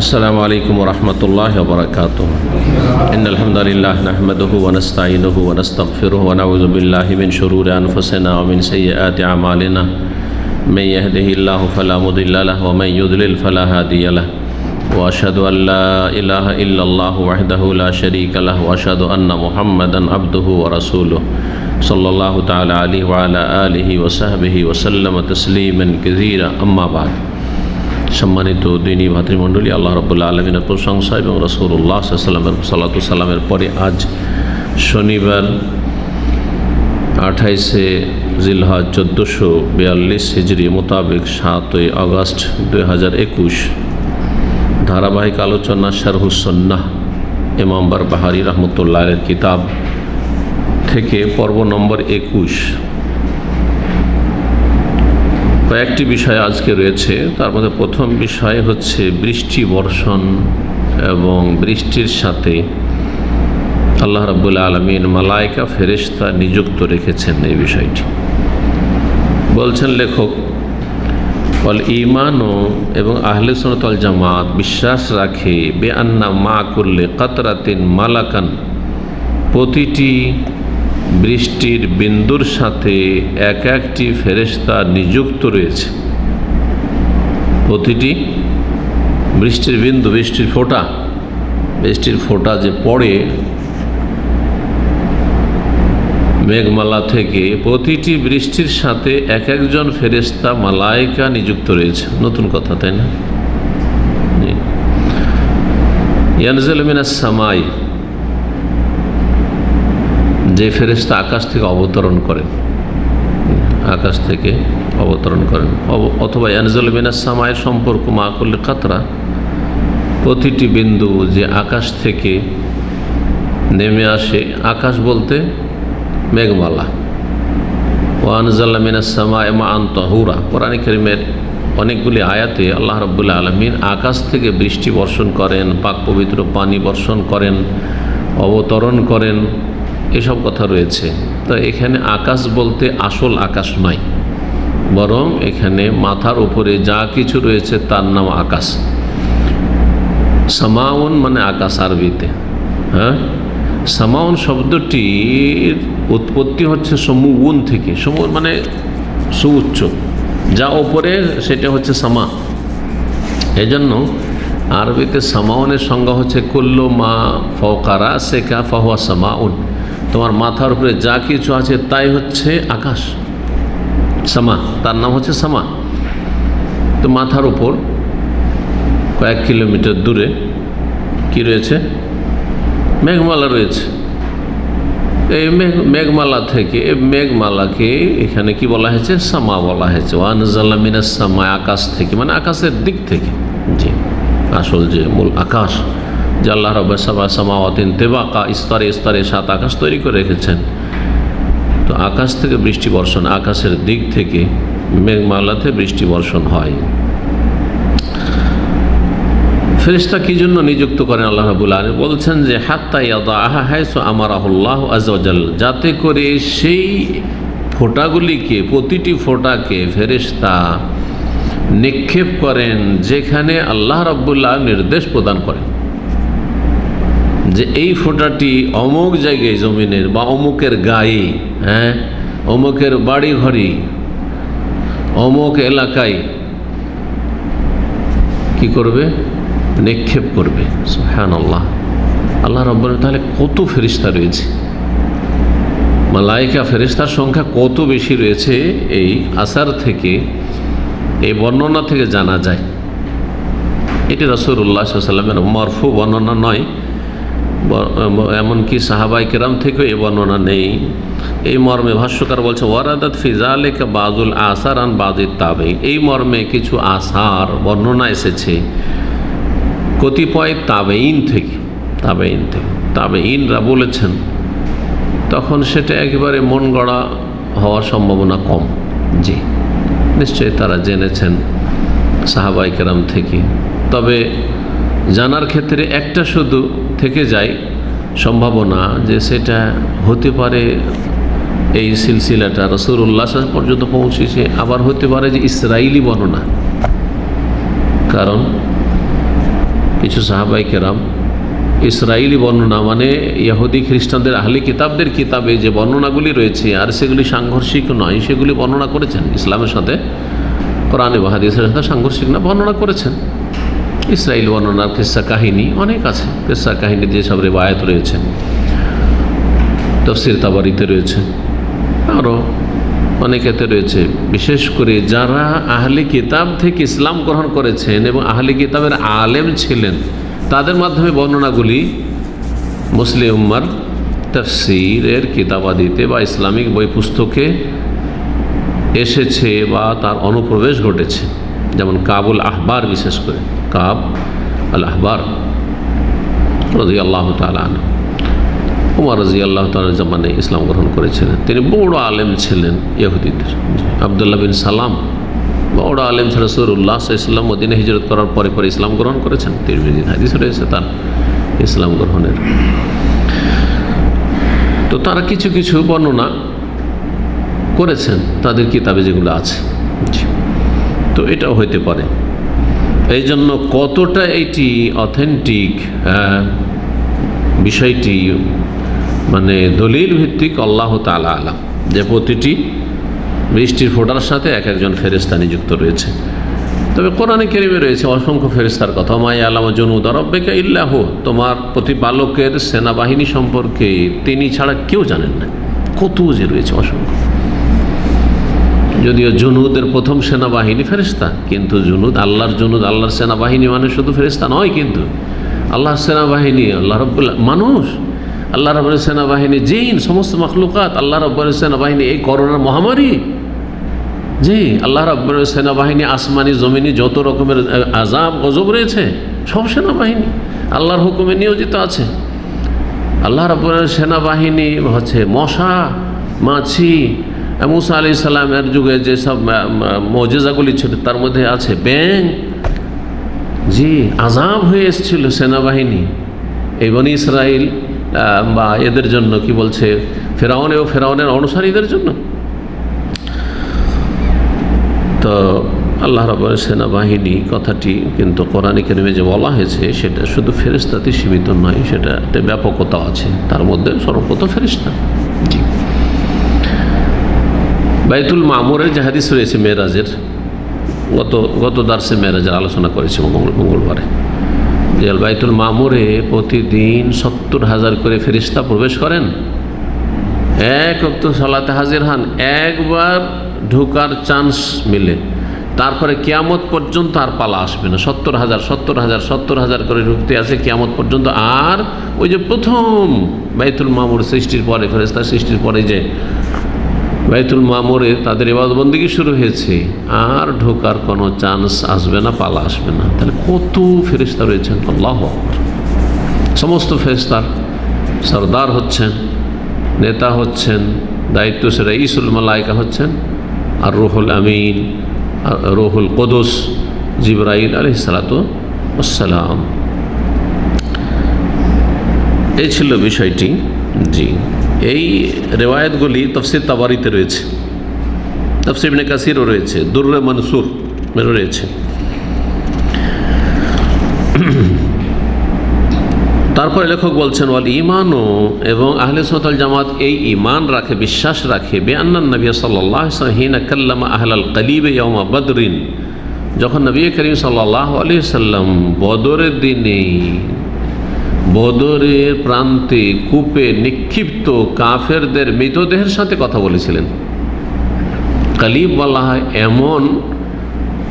السلام عليكم ورحمة الله وبركاته إن الحمد لله نحمده ونستعينه ونستغفره ونعوذ بالله من شرور أنفسنا ومن سيئات أعمالنا من يهده الله فلا مضل له ومن يضلل فلا هادي له وأشهد أن لا إله إلا الله وحده لا شريك له وأشهد أن محمدا عبده ورسوله صلى الله تعالى عليه وعلى آله وصحبه وسلم تسليما كثيرا أما بعد সম্মানিত দিনী ভাতৃমণ্ডলী, আল্লাহ রাব্বুল আলামিনের প্রশংসা এবং রাসূলুল্লাহ সাল্লাল্লাহু আলাইহি সাল্লামের পরে আজ শনিবার 28শে জিলহজ 1442 হিজরি মোতাবেক 7 আগস্ট 2021 ধারাবাহিক আলোচনা শারহুস সুন্নাহ ইমাম বারবাহারি রাহমাতুল্লাহ আলাইহির কিতাব থেকে পর্ব নম্বর 21। কয়েকটি বিষয় আজকে রয়েছে, তার মধ্যে প্রথম বিষয় হচ্ছে বৃষ্টি বর্ষণ এবং বৃষ্টির সাথে আল্লাহ রাব্বুল আলামিন মালায়েকা ফেরেশতা নিযুক্ত রেখেছেন। এই বিষয়টি বলছেন লেখক, ওয়াল ঈমানু এবং আহলে সুন্নাত ওয়াল জামাত বিশ্বাস রাখে বেআন্না মা কুল্লি কাতরাতিন মালাকান, প্রতিটি বৃষ্টির বিন্দুর সাথে এক একটি ফেরেশতা নিযুক্ত রয়েছে। প্রতিটি বৃষ্টির বিন্দু, বৃষ্টির ফোঁটা যে পড়ে মেঘমালা থেকে, প্রতিটি বৃষ্টির সাথে এক একজন ফেরেশতা মালায়েকা নিযুক্ত রয়েছে। নতুন কথা, তাই না? ইয়ানজিলু মিনাস সামাই, যে ফেরেশতা আকাশ থেকে অবতরণ করেন, অথবা ইয়ানজিলু মিনাস সামায়ের সম্পর্ক মা কুল্লি কাতরা, প্রতিটি বিন্দু যে আকাশ থেকে নেমে আসে। আকাশ বলতে মেঘমালা। ওয়া আনজালনা মিনাস সামাই মাআন তাহুরা, কোরআন কারীমের অনেকগুলি আয়াতে আল্লাহ রাব্বুল আলামিন আকাশ থেকে বৃষ্টি বর্ষণ করেন, পাক পবিত্র পানি বর্ষণ করেন, অবতরণ করেন, এসব কথা রয়েছে। তো এখানে আকাশ বলতে আসল আকাশ নয়, বরং এখানে মাথার উপরে যা কিছু রয়েছে তার নাম আকাশ। সামাউন মানে আকাশ আরবিতে। সামাউন শব্দটির উৎপত্তি হচ্ছে সমুউন থেকে। সমু মানে সুউচ্চ, যা ওপরে সেটা হচ্ছে সামা। এজন্য আরবিতে সামাউনের সংজ্ঞা হচ্ছে কুল্লু মা ফাওকা রাসিকা ফাহুয়া সামাউন, তোমার মাথার উপরে যা কিছু আছে তাই হচ্ছে আকাশ। সামা, তার নাম হচ্ছে সামা। তো মাথার উপর কয়েক কিলোমিটার দূরে কি রয়েছে? মেঘমালা রয়েছে। এই মেঘমালাকে এখানে কি বলা হয়েছে? সামা বলা হয়েছে। ওয়া আনজালনা মিনাস সামাই, আকাশ থেকে মানে আকাশের দিক থেকে। জি, আসল যে মূল আকাশ, যে আল্লাহ রাব্বুল সামাওয়াতিন তিবাকা, স্তরে স্তরে 7 আকাশ তৈরি করে রেখেছেন। তো আকাশ থেকে বৃষ্টি বর্ষণ, আকাশের দিক থেকে মেঘমালাতে বৃষ্টি বর্ষণ হয়। ফেরেশতা কি জন্য নিযুক্ত করেন আল্লাহ রাব্বুল আলামিন? বলছেন যে হাত্তা ইয়াদাহা হাইসু আমারাহুল্লাহু আযজা ওয়া জাল, যাতে করে সেই ফোঁটাগুলিকে, প্রতিটি ফোঁটাকে ফেরেশতা নিক্ষেপ করেন যেখানে আল্লাহ রাব্বুল আলামিন নির্দেশ প্রদান করেন যে এই ফোঁটাটি অমুক জায়গায় জমিনের বা অমুকের গায়ে, অমুকের বাড়ি ঘরে, অমুক এলাকায় কি করবে? নিক্ষেপ করবে। সুবহানাল্লাহ। আল্লাহ রাব্বুল আলামিন তাহলে কত ফেরেশতা রয়েছে, মালায়েকা ফেরেশতার সংখ্যা কত বেশি রয়েছে, এই আসার থেকে, এই বর্ণনা থেকে জানা যায়। এটি রাসূলুল্লাহ সাল্লাল্লাহু আলাইহি ওয়াসাল্লামের মারফু বর্ণনা নয়, এমনকি সাহাবায়ে কেরাম থেকেও এই বর্ণনা নেই। এই মর্মে ভাষ্যকার বলছে ওয়ারাদাত ফি যালিকা বাযুল আসার আন বাযিত তাবেঈন, এই মর্মে কিছু আসার বর্ণনা এসেছে কতিপয় তাবেঈন থেকে। তাবেঈনরা বলেছেন, তখন সেটা একেবারে মন গড়া হওয়ার সম্ভাবনা কম। জি, নিশ্চয়ই তারা জেনেছেন সাহাবায়ে কেরাম থেকে। তবে জানার ক্ষেত্রে একটা শুধু থেকে যায় সম্ভাবনা, যে সেটা হতে পারে এই সিলসিলাটা রাসূলুল্লাহ সাল্লাল্লাহু আলাইহি ওয়াসাল্লাম পর্যন্ত পৌঁছেছে, আবার হতে পারে যে ইসরাইলি বর্ণনা। কারণ কিছু সাহাবায়ে কেরাম ইসরায়েলি বর্ণনা মানে ইহুদি খ্রিস্টানদের আহলি কিতাবদের কিতাবে যে বর্ণনাগুলি রয়েছে আর সেগুলি সাংঘর্ষিক নয় সেগুলি বর্ণনা করেছেন, ইসলামের সাথে কোরআনে বা হাদিসের সাথে সাংঘর্ষিক না বর্ণনা করেছেন। ইসরায়েল বর্ণনার কিস্সা কাহিনী অনেক আছে, কিস্সা কাহিনী যেসব রিওয়ায়াত রয়েছে তাফসীর তাবারিতে রয়েছে, আরও অনেকেতে রয়েছে। বিশেষ করে যারা আহলে কিতাব থেকে ইসলাম গ্রহণ করেছেন এবং আহলে কিতাবের আলেম ছিলেন তাদের মাধ্যমে বর্ণনাগুলি মুসলিম উম্মার তাফসীরের কিতাবাদিতে বা ইসলামিক বই পুস্তকে এসেছে বা তার অনুপ্রবেশ ঘটেছে। যেমন কাবুল আহবার, বিশেষ করে কাব আল আহবার রাদিয়াল্লাহু তাআলা আনহু, উমর রাদিয়াল্লাহু তাআলা জামানে ইসলাম গ্রহণ করেছিলেন। তিনি বড় আলেম ছিলেন ইহুদিদের। আব্দুল্লাহ বিন সালাম বড় আলেম ছিল, রাসূলুল্লাহ সাল্লাল্লাহু আলাইহি ওয়াসাল্লাম মদিনা হিজরত করার পরে পরে ইসলাম গ্রহণ করেছেন। তিরমিজি হাদিস রয়েছে তার ইসলাম গ্রহণের। তো তারা কিছু কিছু বর্ণনা করেছেন তাদের কিতাবে যেগুলো আছে, তো এটাও হইতে পারে। এই জন্য কতটা এটি অথেন্টিক বিষয়টি মানে দলিল ভিত্তিক আল্লাহ তাআলা আলাম, যে প্রতিটি বৃষ্টির ফোঁটার সাথে এক একজন ফেরেশতা নিযুক্ত রয়েছে। তবে কোরআনে কারীমে রয়েছে অসংখ্য ফেরেশতার কথা, মা ইয়ালামু জুনুদা রাব্বিকা ইল্লা হু, তোমার প্রতিপালকের সেনাবাহিনী সম্পর্কে তিনি ছাড়া কেউ জানেন না। কত যে রয়েছে অসংখ্য। যদিও জুনুদের প্রথম সেনাবাহিনী ফেরেশতা, কিন্তু জুনুদ আল্লাহর জুনুদ, আল্লাহর সেনাবাহিনী মানে শুধু ফেরেশতা নয়, কিন্তু আল্লাহর সেনাবাহিনী আল্লাহ রাব্বুল মানুষ, আল্লাহ রাব্বুল সেনাবাহিনী জিন, সমস্ত মাখলুকাত, আল্লাহ রাব্বুল সেনাবাহিনী এই করোনার মহামারী, জি আল্লাহ রাব্বুল সেনাবাহিনী আসমানি জমিনি যত রকমের আযাব গজব রয়েছে সব সেনাবাহিনী আল্লাহর হুকুমে নিয়োজিত আছে। আল্লাহ রাব্বুল সেনাবাহিনী হচ্ছে মশা, মাছি, মুসা আলাইহিস সালামের যুগে যেসব মুজিজাগুলি ছিল তার মধ্যে আছে ব্যাঙ, জি আযাব হয়ে এসেছিল সেনাবাহিনী এই বনি ইসরাইল বা এদের জন্য, কি বলছে ফেরাউন এবং ফেরাউনের অনুসারীদের জন্য। তো আল্লাহ রাব্বুল সেনাবাহিনী কথাটি কিন্তু কোরআনে কারীমে যে বলা হয়েছে সেটা শুধু ফেরেশতাতে সীমিত নয়, সেটাতে ব্যাপকতা আছে, তার মধ্যে সর্বপ্রথম ফেরেশতা। জি বাইতুল মামুরের যে হাদিস রয়েছে মেরাজের, গত দার্সে মেরাজের আলোচনা করেছি মঙ্গলবারে, যে বাইতুল মামুরে প্রতিদিন 70,000 করে ফেরেশতা প্রবেশ করেন, এক ওয়াক্ত সালাতে হাজির হন, একবার ঢোকার চান্স মিলে, তারপরে কিয়ামত পর্যন্ত আর পালা আসবে না। 70,000 করে ঢুকতে আছে কিয়ামত পর্যন্ত। আর ওই যে প্রথম বাইতুল মামুর সৃষ্টির পরে, ফেরেশতা সৃষ্টির পরে যে বাইতুল মামুরে তাদের ইবাদত বন্দেগী শুরু হয়েছে, আর ঢোকার কোনো চান্স আসবে না, পালা আসবে না। তাহলে কত ফেরেশতা রয়েছেন, আল্লাহু আকবার। সমস্ত ফেরেশতার সরদার হচ্ছেন, নেতা হচ্ছেন, দায়িত্বশীল রাইসুল মালায়েকা হচ্ছেন আর রুহুল আমিন, রুহুল কুদুস জিবরাইল আলাইহিস সালাতু ওয়াস সালাম। এই ছিল বিষয়টি। জি এই রেওয়ায়াতগুলি তাফসীর তাবারিতে রয়েছে, তাফসীর ইবনে কাসিরও রয়েছে, দুররে মনসুর রয়েছে। তারপরে লেখক বলছেন ওয়াল ঈমানু, এবং আহলে সুন্নাত ওয়াল জামাত এই ঈমান রাখে, বিশ্বাস রাখে, বিআন্নান নবী সাল্লাল্লাহু আলাইহি ওয়াসাল্লাম হিনা কাল্লামা আহলাল কলিব ইয়াউমা বদরিন, যখন নবী করিম সাল্লাল্লাহু আলাইহি ওয়াসাল্লাম বদরের দিনে বদরের প্রান্তে কূপে নিক্ষিপ্ত কাফেরদের মৃতদেহের সাথে কথা বলেছিলেন। কালিব বলা হয় এমন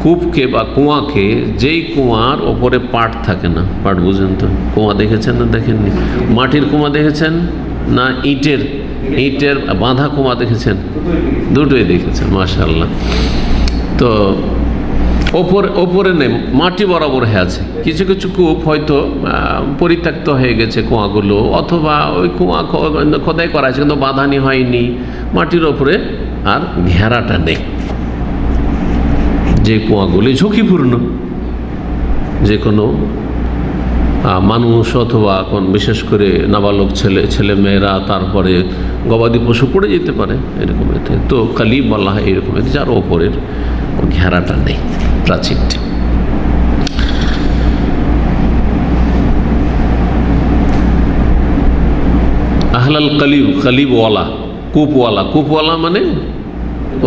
কূপকে বা কুয়াকে যেই কুয়ার ওপরে পাট থাকে না। পাট বুঝেন তো? কুয়া দেখেছেন না দেখেননি? মাটির কুয়া দেখেছেন না ইটের বাঁধা কুয়া দেখেছেন? দুটোই দেখেছেন, মাশাআল্লাহ। তো ওপরে নেই, মাটি বরাবর হয়ে আছে। কিছু কিছু কূপ হয়তো পরিত্যক্ত হয়ে গেছে কুয়াগুলো, অথবা ওই কুয়া খোদাই করা আছে কিন্তু বাঁধানি হয়নি, মাটির ওপরে আর ঘেরাটা নেই। যে কুয়াগুলি ঝুঁকিপূর্ণ, যে কোনো মানুষ অথবা কোন বিশেষ করে নাবালক ছেলে মেয়েরা, তারপরে গবাদি পশু পড়ে যেতে পারে এরকম এতে। তো কালিব বলা হয় এরকম এতে, যার ওপরের ঘেরাটা নেই, প্রাচীরটি। আহলাল কালিব, কালিবওয়ালা, কূপওয়ালা মানে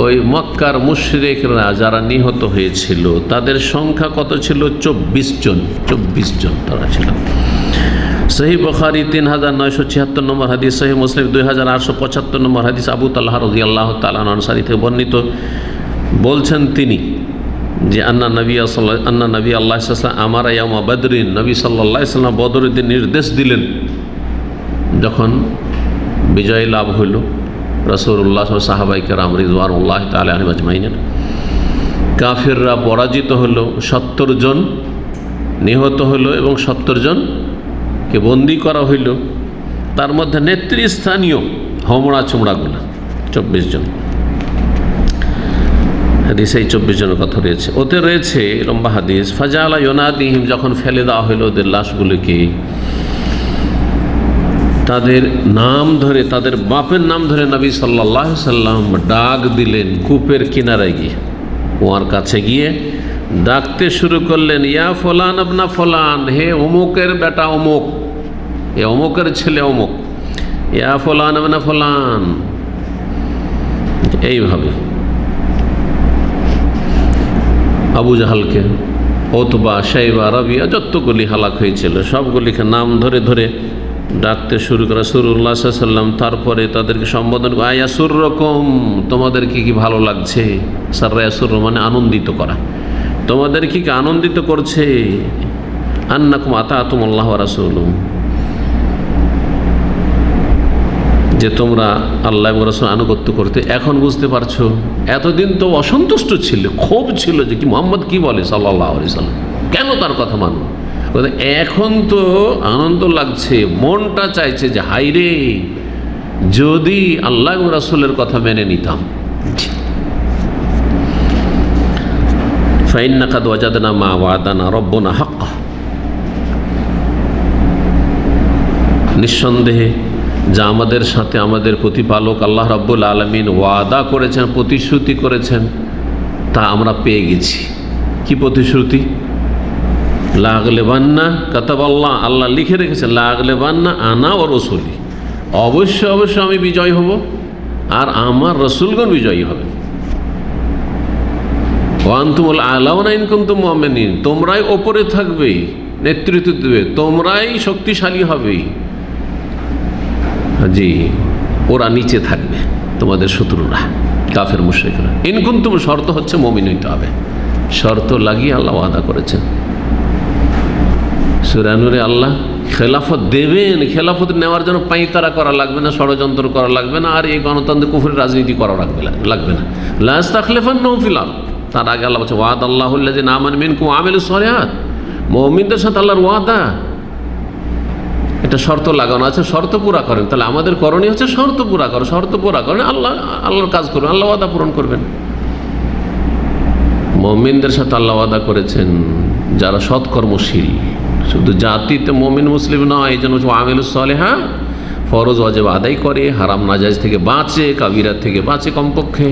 ওই মক্কার মুশরিকরা যারা নিহত হয়েছিল তাদের সংখ্যা কত ছিল? 24 জন। 24 জন তারা ছিল। সহিহ বুখারী 3976 নম্বর হাদিস, সহিহ মুসলিম 2875 নম্বর হাদিস। আবু তালহা রাদিয়াল্লাহু তাআলা আনসারী থেকে বর্ণিত, বলছেন তিনি যে আন্না নবী আল্লাহ সাল্লাল্লাহু আমারা ইয়াউমা বদরিন, নবী সাল্লাল্লাহু আলাইহি ওয়াসাল্লাম বদরের দিন নির্দেশ দিলেন যখন বিজয় লাভ হইল। রাসূলুল্লাহ সাহাবায়ে কেরাম রিদওয়ানুল্লাহি তাআলা আলাইহিম আজমাইন, কাফিররা পরাজিত হলো, 70 জন নিহত হলো এবং 70 জনকে বন্দী করা হইল। তার মধ্যে নেতৃস্থানীয় হোমড়া চুমড়াগুলো 24 জন। হাদিস এই 24 জনের কথা রয়েছে। ওতে রয়েছে লম্বা হাদিস, ফাজালা ইউনাদিহিম, যখন ফেলে দেওয়া হইল ওদের লাশগুলিকে, তাদের নাম ধরে, তাদের বাপের নাম ধরে নবী সাল্লাল্লাহু আলাইহি সাল্লাম ডাক দিলেন। কূপের কিনারায় গিয়ে, ওর কাছে গিয়ে ডাকতে শুরু করলেন, ইয়া ফলান আবনা ফলান, হে অমুকের বেটা অমুক, এ অমুকের ছেলে অমুক, ইয়া ফলান আবনা ফলান। এইভাবে আবু জাহালকে, ওতবা, শাইবা, রাবিয়া যতগুলি হালাক হয়েছিল সবগুলিকে নাম ধরে ধরে ডাকতে শুরু করা রাসূলুল্লাহ সাল্লাল্লাহু আলাইহি ওয়াসাল্লাম। তারপরে তাদেরকে সম্বোধন, আয়াসুর রকম, তোমাদের কি ভালো লাগছে? সাররায়াসুর মানে আনন্দিত করা, তোমাদের কি আনন্দিত করছে? আন্নাকুম আতাতুমুল্লাহ ওয়া রাসূলুহু, যে তোমরা আল্লাহ এবং রাসূল আনুগত্য করতে এখন বুঝতে পারছো। এতদিন তো অসন্তুষ্ট ছিল, ক্ষোভ ছিল যে কি মুহাম্মদ কি বলে সাল্লাল্লাহু আলাইহি ওয়াসাল্লাম, কেন তার কথা মানব। এখন তো আনন্দ লাগছে, মনটা চাইছে যে হাই রে, যদি আল্লাহ এবং রাসূলের কথা মেনে নিতাম। ফাইন্না কাদ ওয়াজাদনা মা ওয়াদানা রব্বুনা হাক্কা, নিঃসন্দেহে যা আমাদের সাথে আমাদের প্রতিপালক আল্লাহ রাব্বুল আলামিন ওয়াদা করেছেন, প্রতিশ্রুতি করেছেন, তা আমরা পেয়ে গেছি। কি প্রতিশ্রুতি? লাগলেবান্না কাতাবাল্লাহ, আল্লাহ লিখে রেখেছেন, লাগলেবান্না আনা ও রসুলি, অবশ্যই অবশ্যই আমি বিজয় হব আর আমার রসুলগণ বিজয়ী হবেন। ওয়ান্তুমুল আলাউনা ইন কুনতুম মুমিনিন, তোমরাই ওপরে থাকবে, নেতৃত্ব দেবে, তোমরাই শক্তিশালী হবে। জি, ওরা নিচে থাকবে, তোমাদের শত্রুরা কাফের মুশরিকরা। ইন কুনতুম শর্ত হচ্ছে মুমিন হইতে হবে, শর্ত লাগিয়ে আল্লাহ ওয়াদা করেছেন। সূরা নূরে আল্লাহ খেলাফত দেবেন, খেলাফত নেওয়ার জন্য পাঁইতারা করা লাগবে না, ষড়যন্ত্র করা লাগবে না, আর এই গণতন্ত্র কুফরের রাজনীতি করা লাগবে না। লা ইস্তাখলিফান্নাহুম ফিল আরদ, তার আগে আল্লাহ বলছে ওয়াদাল্লাহুল্লাযিনা আমানু মিনকুম ওয়া আমিলুস সালিহাত, মুমিনদের সাথে আল্লাহর ওয়াদা, এটা শর্ত লাগানো আছে, শর্ত পুরা করেন। তাহলে আমাদের করণীয় হচ্ছে শর্ত পুরা করো, শর্ত পুরা করেন, আল্লাহর কাজ করবেন, আল্লাহ ওয়াদা পূরণ করবেন। মুমিনদের সাথে আল্লাহ ওয়াদা করেছেন যারা সৎকর্মশীল, শুধু জাতিতে মুমিন মুসলিম নয়, এই জন্য আমিলুস সালিহাত, ফরজ ওয়াজিব আদায় করে, হারাম নাজায়েজ থেকে বাঁচে, কাবিরাত থেকে বাঁচে কমপক্ষে,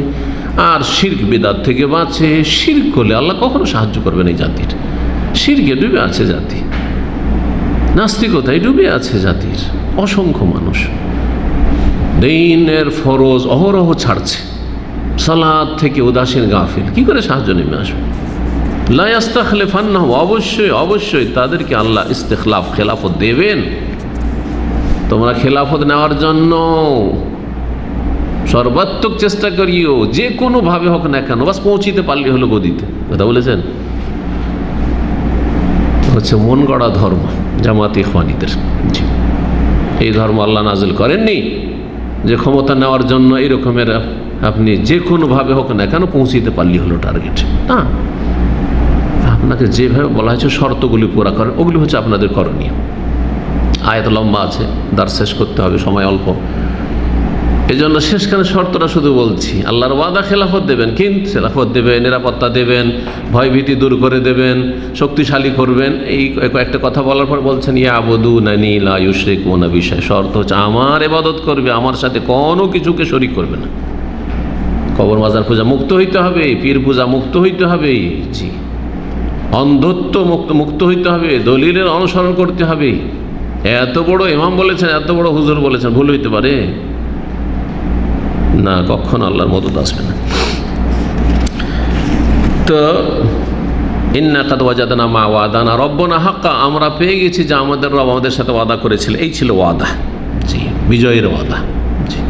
আর শিরক বিদআত থেকে বাঁচে। শিরক করলে আল্লাহ কখনো সাহায্য করবেন এই জাতির, শিরকে ডুবে আছে জাতি, নাস্তিকতায় ডুবে আছে জাতির অসংখ্য মানুষ। দিনের ফরজ অহরহ ছাড়ছে, সালাত থেকে উদাসীন গাফিল, কি করে সাহায্য নেমে আসবে? লা ইস্তাখলিফান্নাহুম, অবশ্যই অবশ্যই তাদেরকে আল্লাহ ইস্তিখলাফ, খেলাফত দেবেন। তোমরা খেলাফত নেওয়ার জন্য সর্বাত্মক চেষ্টা করিও, যে কোনোভাবে হোক না কেন, বাস পৌঁছিতে পারলে হলো গদিতে। কথা বলেছেন, হচ্ছে মন গড়া ধর্ম জামাত ইখওয়ানীদের। এই ধর্ম আল্লাহ নাজিল করেননি যে ক্ষমতা নেওয়ার জন্য এরকমের আপনি যে কোনোভাবে হোক না কেন পৌঁছিতে পারলে হলো টার্গেট। না, আপনাকে যেভাবে বলা হয়েছে শর্তগুলি পুরা করেন, ওগুলি হচ্ছে আপনাদের করণীয়। আয়াত লম্বা আছে, দার শেষ করতে হবে, সময় অল্প, এই জন্য শেষখানে শর্তটা শুধু বলছি। আল্লাহর ওয়াদা খেলাফত দেবেন, কিন্তু খেলাফত দেবেন, নিরাপত্তা দেবেন, ভয়ভীতি দূর করে দেবেন, শক্তিশালী করবেন। এই একটা কথা বলার পর বলছেন ইয়াবুদুনানি লা ইউশরিকুনা বি শাই'আ, শর্ত হচ্ছে আমার ইবাদত করবে, আমার সাথে কোনো কিছুকে শরীক করবে না। কবর মাজার পূজা মুক্ত হইতে হবে, পীর পূজা মুক্ত হইতে হবে, জি, অন্ধত্ব মুক্ত হইতে হবে, দলিলের অনুসরণ করতে হবে, এত বড় ইমাম বলেছেন, এত বড় হুজুর বলেছেন, ভুল হইতে পারে না? কখনো আল্লাহর মদদ আসবে না। তো ইন্না কাদ ওয়াজাদনা মা ওয়াদানা রব্বনা হাক্কা, আমরা পেয়ে গেছি যে আমাদের রব আমাদের সাথে ওয়াদা করেছিল। এই ছিল ওয়াদা, জি, বিজয়ের ওয়াদা। জি,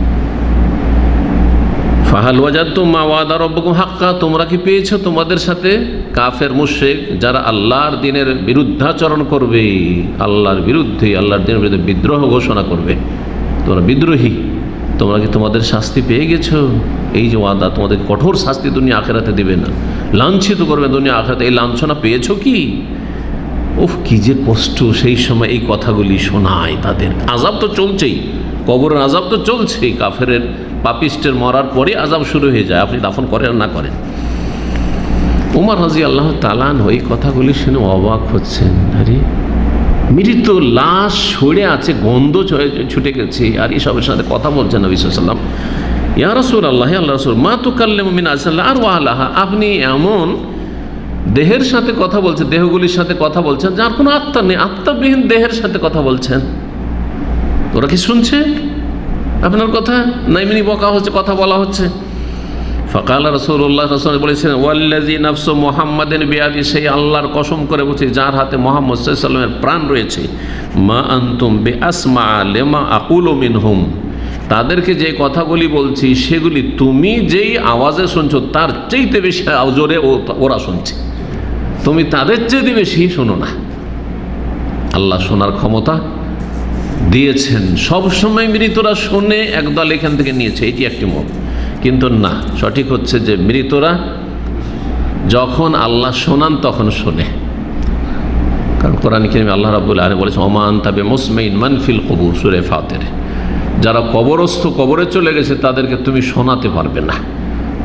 ফাহাল ওয়াজাদতুম মা ওয়াদা রব্বুকুম হাক্কা, তোমরা কি পেয়েছো তোমাদের সাথে কাফের মুশরিক যারা আল্লাহর দ্বীনের বিরুদ্ধাচরণ করবে, আল্লাহর বিরুদ্ধে, আল্লাহর দ্বীনের বিরুদ্ধে বিদ্রোহ ঘোষণা করবে, তোমরা বিদ্রোহী, তোমরা কি তোমাদের শাস্তি পেয়ে গেছো? এই যে ওয়াদা, তোমাদের কঠোর শাস্তি দুনিয়া আখেরাতে দেবে না, লাঞ্ছিত করবে দুনিয়া আখেরাতে, এই লাঞ্ছনা পেয়েছো কি? উফ, কি যে কষ্ট সেই সময় এই কথাগুলি শোনায় তাদের। আযাব তো চলছেই, কবরের আযাব তো চলছেই, কাফের পাপিষ্টের মরার পরে আযাব শুরু হয়ে যায়, আপনি দাফন করেন আর না করেন। উমর রাদিয়াল্লাহু তাআলা আনহু এই কথাগুলি শুনে অবাক হচ্ছেন। আরে মৃত লাশ সরে আছে, গন্ধ ছুটে গেছে, আর এসবের সাথে কথা বলছেন নবী সাল্লাল্লাহু আলাইহি ওয়াসাল্লাম। ইয়া রাসূলুল্লাহ, হে আল্লাহর রাসূল, মা তুকাল্লিমু মিন আজসাল্লাহ আর ওয়ালাহা, আপনি এমন দেহের সাথে কথা বলছেন, দেহগুলির সাথে কথা বলছেন যার কোনো আত্মা নেই, আত্মাবিহীন দেহের সাথে কথা বলছেন। ওরা কি শুনছে আপনার কথা? না এমনি বকা হচ্ছে, কথা বলা হচ্ছে? ফাকাল রাসূলুল্লাহ, রাসূল বলেছেন, ওয়াল্লাযী নাফসু মুহাম্মাদিন বিয়াদি, সেই আল্লাহর কসম করে বলছি যার হাতে মুহাম্মদ সাল্লাল্লাহু আলাইহি ওয়াসাল্লামের প্রাণ রয়েছে, মা আনতুম বিআসমা লিমা আকুলু মিনহুম, তাদেরকে যে কথাগুলি বলছি সেগুলি তুমি যেই আওয়াজে শুনছো তার চাইতে বেশি জোরে ওরা শুনছে, তুমি তাদের চাইতে বেশি শোনো না। আল্লাহ শোনার ক্ষমতা দিয়েছেন, সবসময় মৃতরা শোনে, একদল এখান থেকে নিয়েছে, এটি একটি মত। কিন্তু না, সঠিক হচ্ছে যে মৃতরা যখন আল্লাহ শোনান তখন শোনে, কারণ কোরআন কারীমে আল্লাহ রাব্বুল আলামিন বলেছেন, ওমা আনতা বিমুসমিন মান ফিল কুবুর, সূরা ফাতির, যারা কবরস্থ, কবরে চলে গেছে তাদেরকে তুমি শোনাতে পারবে না।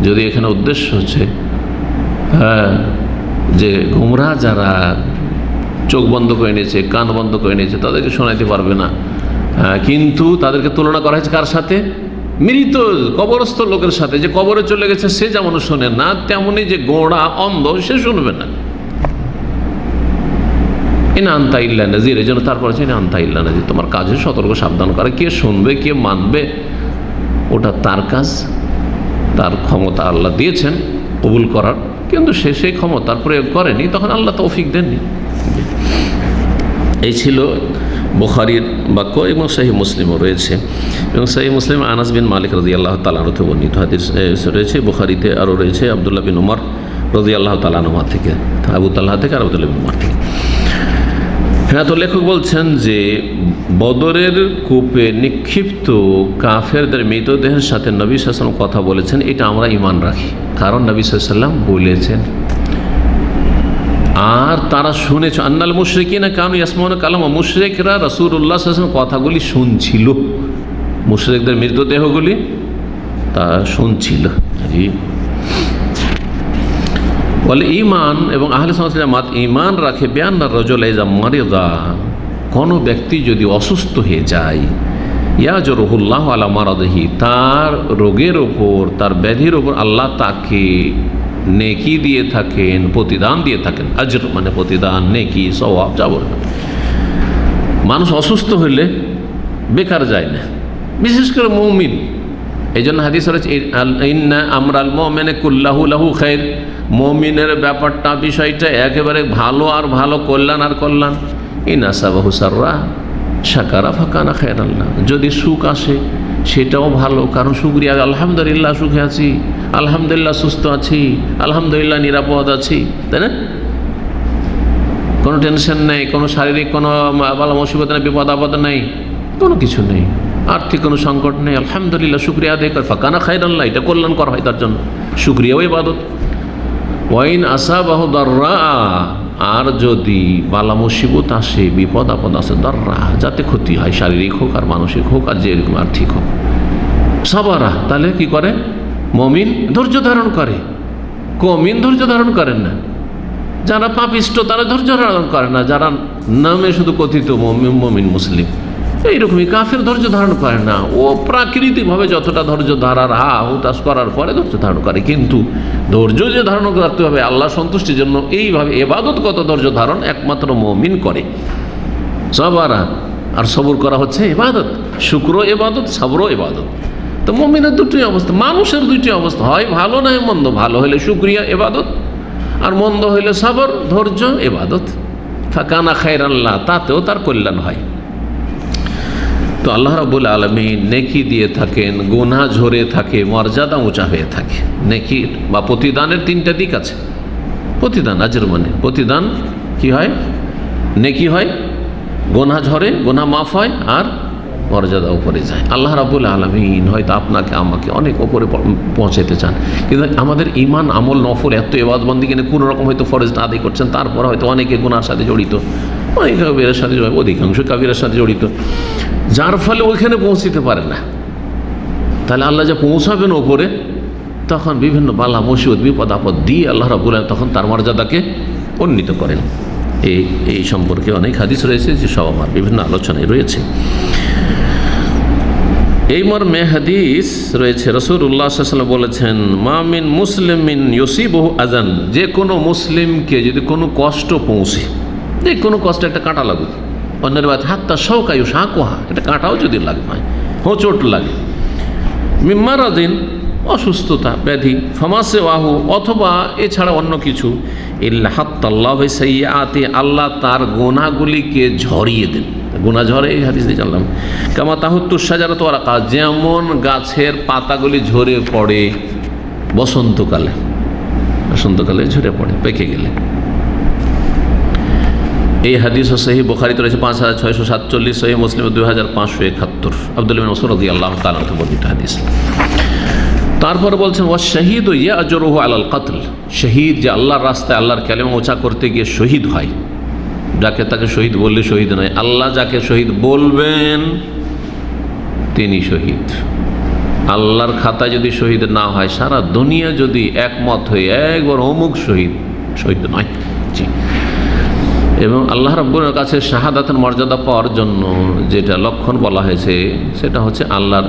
যদি এখানে উদ্দেশ্য হচ্ছে যে গুমরাহ যারা চোখ বন্ধ করে নিয়েছে, কান বন্ধ করে নিয়েছে, তাদেরকে শোনাতে পারবে না, কিন্তু তাদেরকে তুলনা করা হয়েছে কার সাথে? মৃত কবরস্থ লোকের সাথে। যে কবরে চলে গেছে সে যেমন শোনে না, তেমনি যে গোড়া অন্ধ সে শুনবে না। ইন আনতা ইল্লা নাযীর, এই জন্য তারপর আছে ইন আনতা ইল্লা নাযীর, তোমার কাজে সতর্ক সাবধান করা। কে শুনবে কে মানবে ওটা তার কাজ, তার ক্ষমতা আল্লাহ দিয়েছেন কবুল করার, কিন্তু সে সেই ক্ষমতার প্রয়োগ করেনি, তখন আল্লাহ তৌফিক দেননি। এই ছিল বুখারীর বাক্য, এবং সহিহ মুসলিমও রয়েছে, এবং সহিহ মুসলিম আনাস বিন মালিক রাদিয়াল্লাহু তাআলা আনহু বর্ণিত হাদিস রয়েছে। বুখারীতে আরও রয়েছে আব্দুল্লাহ বিন উমর রাদিয়াল্লাহু তাআলা আনহু থেকে, আবু তালহা থেকে আর আব্দুল্লাহ বিন উমর থেকে। হ্যাঁ, তো লেখক বলছেন যে বদরের কূপে নিক্ষিপ্ত কাফেরদের মৃতদেহের সাথে নবী সাল্লাল্লাহু আলাইহি ওয়াসাল্লাম কথা বলেছেন, এটা আমরা ঈমান রাখি, কারণ নবী সাল্লাল্লাহু আলাইহি ওয়াসাল্লাম বলেছেন। আর তারা শুনেছে, আন্নাল মুশরিকিনা কানু ইয়াসমাউনা কালাম, মুশরিকরা রাসূলুল্লাহ সাল্লাল্লাহু আলাইহি ওয়াসাল্লাম কথাগুলি শুনছিল, মুশরিকদের মৃতদেহগুলি তা শুনছিল। জি, বলে ঈমান এবং আহলে সুন্নাত ওয়াল জামাত ঈমান রাখে বিআন্না রাজুলা ইযা মারিদা, কোনো ব্যক্তি যদি অসুস্থ হয়ে যায়, ইয়াজরুহুল্লাহু আলা মারাদিহি, তার রোগের ওপর, তার ব্যাধির ওপর আল্লাহ তাকে নেকি দিয়ে থাকেন, প্রতিদান দিয়ে থাকেন। আজর মানে প্রতিদান, নেকি, সওয়াব, যা বলবেন। মানুষ অসুস্থ হলে বেকার যায় না, বিশেষ করে মুমিন। এই জন্য হাদিস রয়েছে, ইন্না আমরাল মুমিনি কুল্লাহু লাহু খায়র, মুমিনের ব্যাপারটা, বিষয়টা একেবারে ভালো আর ভালো, কল্যাণ আর কল্যাণ। ইন আসাবাহু সাররা শাকারা ফাকানা খায়রান লাহু, যদি সুখ আসে সেটাও ভালো, কারণ শুকরিয়া, আলহামদুলিল্লাহ সুখে আছি, আলহামদুলিল্লাহ সুস্থ আছি, আলহামদুলিল্লাহ নিরাপদ আছি, তাই না? কোনো টেনশন নেই, কোনো শারীরিক কোনো বালা মুসিবত নেই, বিপদ আপদ নেই, কোনো কিছু নেই, আর্থিক কোনো সংকট নেই, আলহামদুলিল্লাহ শুকরিয়া আদায় করে ফাকানা খায়রান লাহু, এটা কল্যাণকর হয় তার জন্য, শুকরিয়াও ইবাদত। ওয়াইন আসাবাহু দাররা, আর যদি বালা মুসিবত আসে, বিপদ আপদ আসে, দাররা যাতে ক্ষতি হয়, শারীরিক হোক আর মানসিক হোক আর যেরকম আর্থিক হোক, সাবারা, তাহলে কি করে? মুমিন ধৈর্য ধারণ করে। মুমিন ধৈর্য ধারণ করেন না, যারা পাপিষ্ট তারা ধৈর্য ধারণ করে না, যারা নামে শুধু কথিত মুমিন মুসলিম, এইরকমই কাফের ধৈর্য ধারণ করে না। ও প্রাকৃতিকভাবে যতটা ধৈর্য ধারার হুতাশ করার পরে ধৈর্য ধারণ করে, কিন্তু ধৈর্য যে ধারণ করতে হবে আল্লাহ সন্তুষ্টির জন্য, এইভাবে ইবাদতগত ধৈর্য ধারণ একমাত্র মুমিন করে। সাবারা আর সবর করা হচ্ছে ইবাদত। শুকরও ইবাদত, সবরও ইবাদত। তো মুমিনের দুটি অবস্থা, মানুষের দুটি অবস্থা, হয় ভালো নয় মন্দ। ভালো হলে শুকরিয়া ইবাদত, আর মন্দ হইলে সবর ধৈর্য ইবাদত। ফাকানা খায়রাল্লাহ, তাতেও তার কল্যাণ হয়। তো আল্লাহ রাব্বুল আলামিন নেকি দিয়ে থাকেন, গুনাহ ঝরে থাকে, মর্যাদা উঁচা হয়ে থাকে। নেকি বা প্রতিদানের তিনটা দিক আছে। প্রতিদান আজর মানে প্রতিদান কি হয়, নেকি হয়, গুনাহ ঝরে, গুনাহ মাফ হয়, আর মর্যাদা উপরে যায়। আল্লাহ রাব্বুল আলামিন হয়তো আপনাকে আমাকে অনেক উপরে পৌঁছাতে চান, কিন্তু আমাদের ইমান আমল নফল এত ইবাদত বন্দেগী কোনো রকম হয়তো ফরজটা আদায় করছেন, তারপর হয়তো অনেকে গুনার সাথে জড়িত, অনেক কাবিরের সাথে জড়িত, অধিকাংশ কাবিরের সাথে জড়িত, যার ফলে ওইখানে পৌঁছতে পারে না। তাহলে আল্লাহ যে পৌঁছাবেন ওপরে, তখন বিভিন্ন বালা মুসিবত বিপদ আপদ দিয়ে আল্লাহ রাব্বুল আলামিন তখন তার মর্যাদাকে উন্নীত করেন। এই সম্পর্কে অনেক হাদিস রয়েছে, যে সব আমার বিভিন্ন আলোচনায় রয়েছে। এই মর্মে হাদিস রয়েছে, রাসূলুল্লাহ সাল্লাল্লাহু আলাইহি ওয়াসাল্লাম বলেছেন, মা মিন মুসলিমিন ইউসিবুহু আযান, যে কোনো মুসলিমকে যদি কোনো কষ্ট পৌঁছে, যে কোনো কষ্ট, একটা কাঁটা লাগুক, অন্যের বাদ হাত্তা শৌকায়ু শাকুহা, একটা কাঁটাও যদি লাগে, হোঁচট লাগে, মিম্মারাদিন, অসুস্থতা ব্যাধি, ফামাসে ওয়াহু, অথবা এছাড়া অন্য কিছু, ইল্লা হাত্তাল্লাহু সাইয়্যাতি, আল্লাহ তার গুনাহগুলিকে ঝরিয়ে দেন। গুনাহ ঝরে, এই হাদিস দিয়ে জানলাম। কামা তাহুত্তু শাজারাতু ওয়ারাকা, যেমন গাছের পাতাগুলি ঝরে পড়ে বসন্তকালে, বসন্তকালে ঝরে পড়ে পেকে গেলে। এই হাদিস সহিহ বুখারীতে রয়েছে 5647, সহিহ মুসলিমে 2571, আব্দুল্লাহ বিন মাসউদ রাদিয়াল্লাহু তাআলা থেকে বর্ণিত হাদিস। তারপর বলছেন, ওয়া শাহীদু ইয়াজরুহু আলাল কতল, শহীদ যে আল্লাহর রাস্তায় আল্লাহর কালেমা উঁচা করতে গিয়ে শহীদ হয়, যাকে তাকে শহীদ বললে শহীদ নয়, আল্লাহ যাকে শহীদ বলবেন তিনি শহীদ। আল্লাহর খাতায় যদি শহীদ না হয়, সারা দুনিয়া যদি একমত হয়ে একবার অমুক শহীদ, শহীদ নয়। জি। এবং আল্লাহ রাব্বুল কাছে শাহাদাতের মর্যাদা পাওয়ার জন্য যেটা লক্ষণ বলা হয়েছে, সেটা হচ্ছে আল্লাহর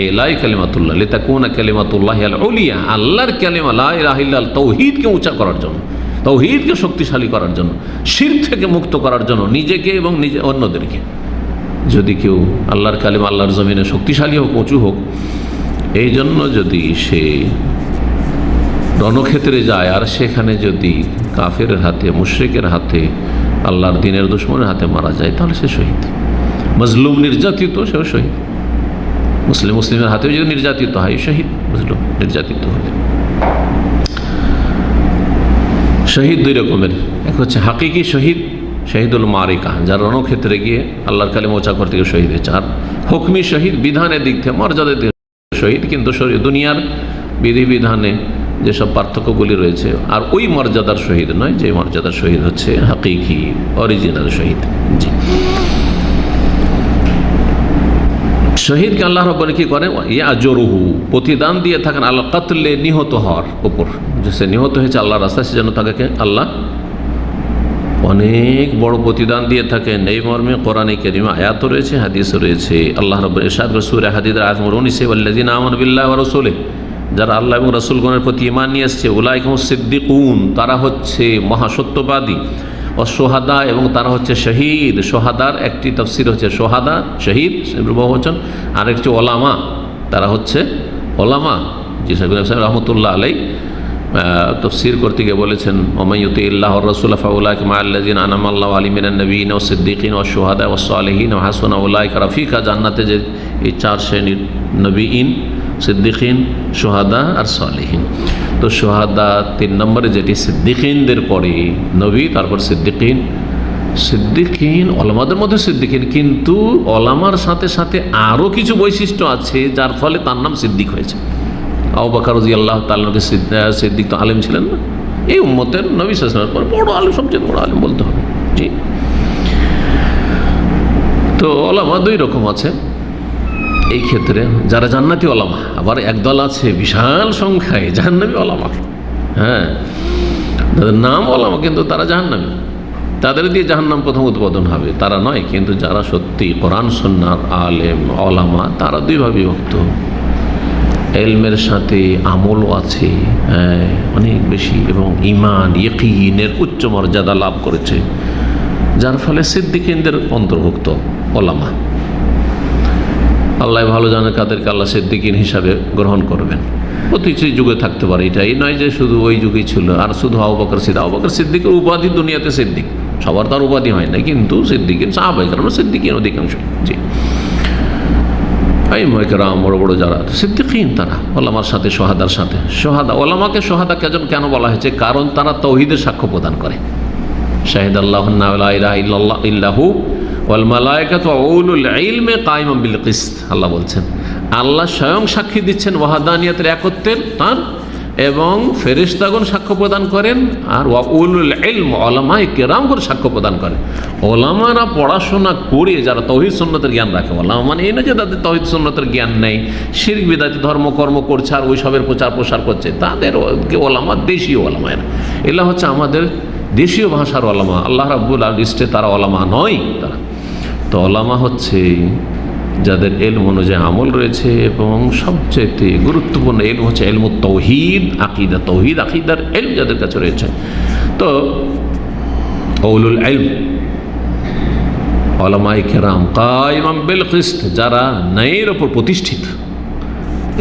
এলাই কালিমাতুল্লাহ লিতাকুনা কালিমাতুল্লাহি আল উলিয়া, আল্লাহর কালিমা লা ইলাহা ইল্লাল্লাহ, তাওহীদকে উঁচা করার জন্য, তাওহীদকে শক্তিশালী করার জন্য, শিরক থেকে মুক্ত করার জন্য নিজেকে এবং নিজে অন্যদেরকে। যদি কেউ আল্লাহর কালিমা আল্লাহর জমিনে শক্তিশালী হোক, উঁচু হোক, এই জন্য যদি সে রণক্ষেত্রে যায় আর সেখানে যদি কাফের হাতে, মুশরিকের হাতে, আল্লাহর দ্বীনের দুশমনের হাতে মারা যায়, তাহলে সে শহীদ। মজলুম নির্যাতিত, সেও শহীদ। মুসলিমের হাতেও যদি নির্যাতিত হয়, শহীদ। মজলুম নির্যাতিত হলে শহীদ দুই রকমের, এক হচ্ছে হাকিকি শহীদ, শহীদুল মারিকা, যার রণক্ষেত্রে গিয়ে আল্লাহর কালিমা উঁচা করতে গিয়ে শহীদ হয়েছে, আর হুকমি শহীদ, বিধানের দিক থেকে মর্যাদার দিক থেকে শহীদ, কিন্তু দুনিয়ার বিধিবিধানে যেসব পার্থক্যগুলি রয়েছে, আর ওই মর্যাদার শহীদ নয়, যে মর্যাদার শহীদ হচ্ছে হাকিকি অরিজিনাল শহীদ। জি। শহীদকে আল্লাহ রাব্বুল কি করেন, ইয়াজরুহু, প্রতিদান দিয়ে থাকেন, আল কাতলে, নিহত হওয়ার উপর, যে সে নিহত হয়েছে আল্লাহর রাস্তায়, সেজন্য তাকে আল্লাহ অনেক বড় প্রতিদান দিয়ে থাকেন। এই মর্মে কোরআনে কারীমে আয়াত রয়েছে, হাদিস রয়েছে। আল্লাহ রাব্বুল ইরশাদ করেন সূরা হাদীদের আয়াত নম্বর 19, ওয়াল্লাযিনা আমানু বিল্লাহি ওয়া রাসূলিহি, যারা আল্লাহ এবং রাসূলগণের প্রতি ঈমান নিয়ে এসেছে, উলাইকা হুমুস সিদ্দিকুন, তারা হচ্ছে মহাসত্যবাদী, ও সোহাদা, এবং তারা হচ্ছে শহীদ। সোহাদার একটি তাফসীর হচ্ছে সোহাদা, শহীদ বহুবচন, আর একটি ওলামা, তারা হচ্ছে ওলামা। জি সাহেব রহমতুল্লাহ আলাই তাফসীর করতে গিয়ে বলেছেন, ওমান ইউতিইল্লাহ ওয়া রাসূলা ফাউলাইকা মাআল্লাযিনা আনআমা আল্লাহু আলাইহিম মিনান নাবিয়্যিনা ওয়াস সিদ্দীকিনা ওয়াশ শুহাদা ওয়াস সালিহিন ওয়া হাসুনা উলাইকা রাফিকা, জান্নাতে যে এই চার শ্রেণীর, নবীন, সিদ্দিকিন, সোহাদা আর সালিহিন। তো সোহাদা 3 নম্বরে, যেটি সিদ্দিকিনদের পরে নবী, তারপর সিদ্দিকিন। সিদ্দিকিন ওলামাদের মধ্যে সিদ্দিকিন, কিন্তু ওলামার সাথে সাথে আরও কিছু বৈশিষ্ট্য আছে যার ফলে তার নাম সিদ্দিক হয়েছে। আবু বকর রাদিয়াল্লাহু তাআলাকে সিদ্দিক তো আলেম ছিলেন না, এই উম্মতের নবী সাল্লাল্লাহু আলাইহি ওয়াসাল্লামের পর বড় আলেম, সবচেয়ে বড় আলেম বলতে হবে। জি। তো ওলামা দুই রকম আছে এই ক্ষেত্রে, যারা জান্নাতি ওলামা, আবার একদল আছে বিশাল সংখ্যায় জাহান্নামী ওলামা। হ্যাঁ, তাদের নাম ওলামা কিন্তু তারা জাহান্নামী, তাদের দিয়ে জাহান্নাম প্রথম উদ্বোধন হবে, তারা নয়। কিন্তু যারা সত্যি কোরআন সুন্নাহর আলেম ওলামা, তারা দুইভাবে বিভক্ত। ইলমের সাথে আমলও আছে অনেক বেশি, এবং ঈমান ইয়াকিনের উচ্চ মর্যাদা লাভ করেছে, যার ফলে সিদ্দিকিনদের অন্তর্ভুক্ত। ওলামা। আল্লাহ ভালো জানে কাদেরকে আল্লাহ সিদ্দিকিন হিসাবে গ্রহণ করবেন। প্রতিটি যুগে থাকতে পারে, এটাই নয় যে শুধু ওই যুগেই ছিল। আর শুধু আবু বকর সিদ্দিক, আবু বকর সিদ্দিকের উপাধি দুনিয়াতে সিদ্দিক, সবার তার উপাধি হয় না, কিন্তু সিদ্দিকিন সাহাবায়ে কেরাম সিদ্দিকিন অধিকাংশ। জি, আইম্মায়ে কেরাম বড় বড় যারা সিদ্দিকিন, তারা ওলামার সাথে সোহাদার সাথে। সোহাদা, ওলামাকে সোহাদা কেন বলা হয়েছে? কারণ তারা তাওহীদের সাক্ষ্য প্রদান করে। শাহিদাল্লাহু লা ইলাহা ইল্লাল্লাহু ইল্লাহু ওয়াল মালায়েকাতু ওয়া উলুল ইলমি কায়িমান বিল কিসত। আল্লাহ বলছেন, আল্লাহ স্বয়ং সাক্ষী দিচ্ছেন ওয়াহদানিয়াতের, একত্বের তার, এবং ফেরেশতাগণ সাক্ষ্য প্রদান করেন, আর ওয়া উলুল ইলম উলামায়ে কেরাম করে সাক্ষ্য প্রদান করেন। ওলামারা পড়াশোনা করে যারা তাওহীদ সুন্নতের জ্ঞান রাখে, ওলামা মানে এই না যে তাদের তাওহীদ সুন্নতের জ্ঞান নেই, শিরক বিদাতি ধর্মকর্ম করছে আর ওইসবের প্রচার প্রসার করছে, তাদের ওলামা দেশীয় ওলামা। এরা হচ্ছে আমাদের দেশীয় ভাষার ওলামা। আল্লাহ রাব্বুল লিস্টে তারা ওলামা নয়। তারা তো ওলামা হচ্ছে যাদের ইলম অনুযায়ী আমল রয়েছে, এবং সবচেয়ে গুরুত্বপূর্ণ ইলম হচ্ছে ইলমুত তাওহীদ, আকীদা, তাওহীদ আকীদার ইলম যাদের কাছে রয়েছে। তো উলুল ইলম উলামায়ে কেরাম কায়িমান বিল কিসত, যারা ন্যায়ের উপর প্রতিষ্ঠিত,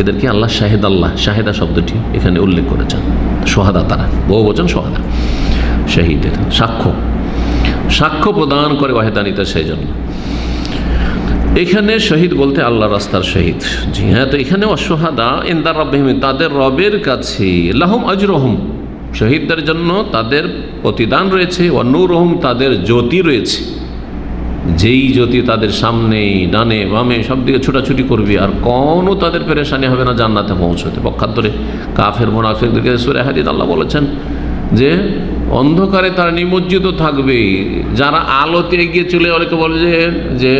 এদেরকে আল্লাহ শাহিদ, আল্লাহ শাহিদা শব্দটি এখানে উল্লেখ করেছেন। সোহাদা, তারা বহুবচন সোহাদা, শহীদের সাক্ষ্য প্রদান করে ওয়াহিদানিতা। সেই জন্য এখানে শহীদ বলতে আল্লাহ রাস্তার শহীদ। জি হ্যাঁ, তো এখানে অসহাদা ইনদা রাব্বিহিম, তাদের রবের কাছে, লাহুম আজরুহুম, শহীদদের জন্য তাদের প্রতিদান রয়েছে, ওয়া নূরুহুম, তাদের জ্যোতি রয়েছে, যেই জ্যোতি তাদের সামনে ডানে বামে সব দিকে ছুটাছুটি করবে, আর কোনো তাদের পেরেশানি হবে না জান্নাতে পৌঁছতে। পক্ষান্তরে কাফের মুনাফিকদেরকে সূরা হাদীদ আল্লাহ বলেছেন যে অন্ধকারে তারা নিমজ্জিত থাকবে, যারা আলোতে এগিয়ে চলে অনেকে বলে যে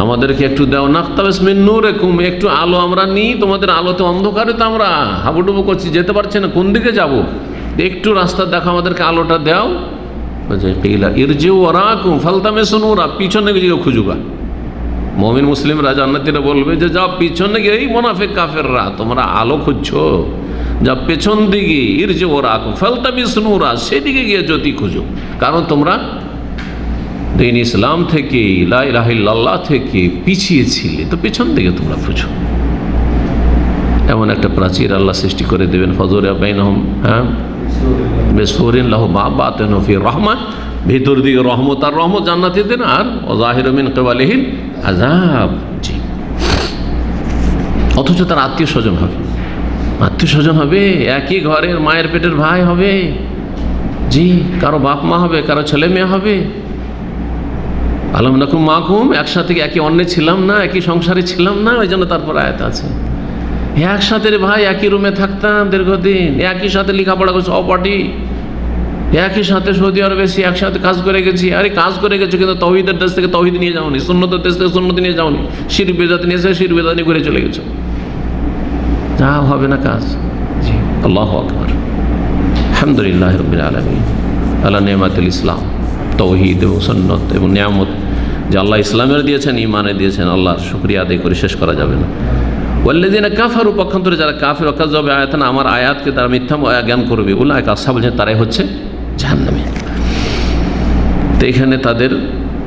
আমাদেরকে একটু দাও, নাক্তাবিস মিন নূরিকুম, একটু আলো আমরা নিই তোমাদের আলোতে, অন্ধকারে তো আমরা হাবুডুবু করছি, যেতে পারছি না, কোন দিকে যাব, একটু রাস্তা দেখো, আমাদেরকে আলোটা দাও। ইরজিউ ওয়ারাকুম ফালতামিসু নূরা, পিছনে গিয়ে খুঁজুগা। মুমিন মুসলিমরা জান্নাতীরা বলবে যে যাও পিছনে গিয়ে, এই মুনাফিক কাফেররা তোমরা আলো খুঁজছো, যা পেছন দিকে, ইরজিউ ওয়ারাকুম ফালতামিসু নূরা, সেদিকে গিয়ে জ্যোতি খুঁজো, কারণ তোমরা দিন ইসলাম থেকে, লা ইলাহা ইল্লাল্লাহ থেকে পিছিয়ে ছিলে, তো পেছন দিকে তোমরা খুঁজো। এমন একটা প্রাচীর আল্লাহ সৃষ্টি করে দেবেন, ফজর বাইনহুম, হ্যাঁ, বিসুরিন লাহু বাতিনুহু ফিহি রাহমা, ভিতর দিকে রহমত আর রহমত জান্নাতীদের, আর যাহিরু মিন কিবালিহিল আযাব। জি, অথচ তার আত্মীয় স্বজন হবে, একই ঘরের মায়ের পেটের ভাই হবে। জি, কারো বাপ মা হবে, কারো ছেলে মেয়ে হবে। আলাম নাকুম মাকুম, একসাথে একই অন্নে ছিলাম না, একই সংসারে ছিলাম না, ওই জন্য তারপর আয়াত আছে একসাথে ভাই, একই রুমে থাকতাম দীর্ঘদিন, একই সাথে লেখাপড়া করছি, সহপাঠী, একই সাথে সৌদি আরবে এসে একসাথে কাজ করে গেছি। আরে কাজ করে গেছো, কিন্তু তাওহীদের দেশ থেকে তাওহীদ নিয়ে যাওনি, সুন্নতের দেশ থেকে সুন্নত নিয়ে যাওনি, শিরক বিদআত নিয়ে এসে শিরক বিদআত নিয়ে ঘুরে চলে গেছো, যা হবে না কাজ। জি, আল্লাহু আকবার, আলহামদুলিল্লাহি রাব্বিল আলামিন আলা নিয়ামাতিল ইসলাম, তাওহীদ এবং সুন্নত এবং নিয়ামত যে আল্লাহ ইসলামের দিয়েছেন, ইমানে দিয়েছেন, আল্লাহর শুকরিয়া আদায় করে শেষ করা যাবে না। ওয়াল্লাযিনা কাফারু, পক্ষান্তরে যারা কাফির, ওয়াকাযযাবু আয়াতানা, আমার আয়াতকে তারা মিথ্যা জ্ঞান করবে, উলাইকা আসহাবুল জান্নাহ, তারাই হচ্ছে জাহান্নামী। তো এখানে তাদের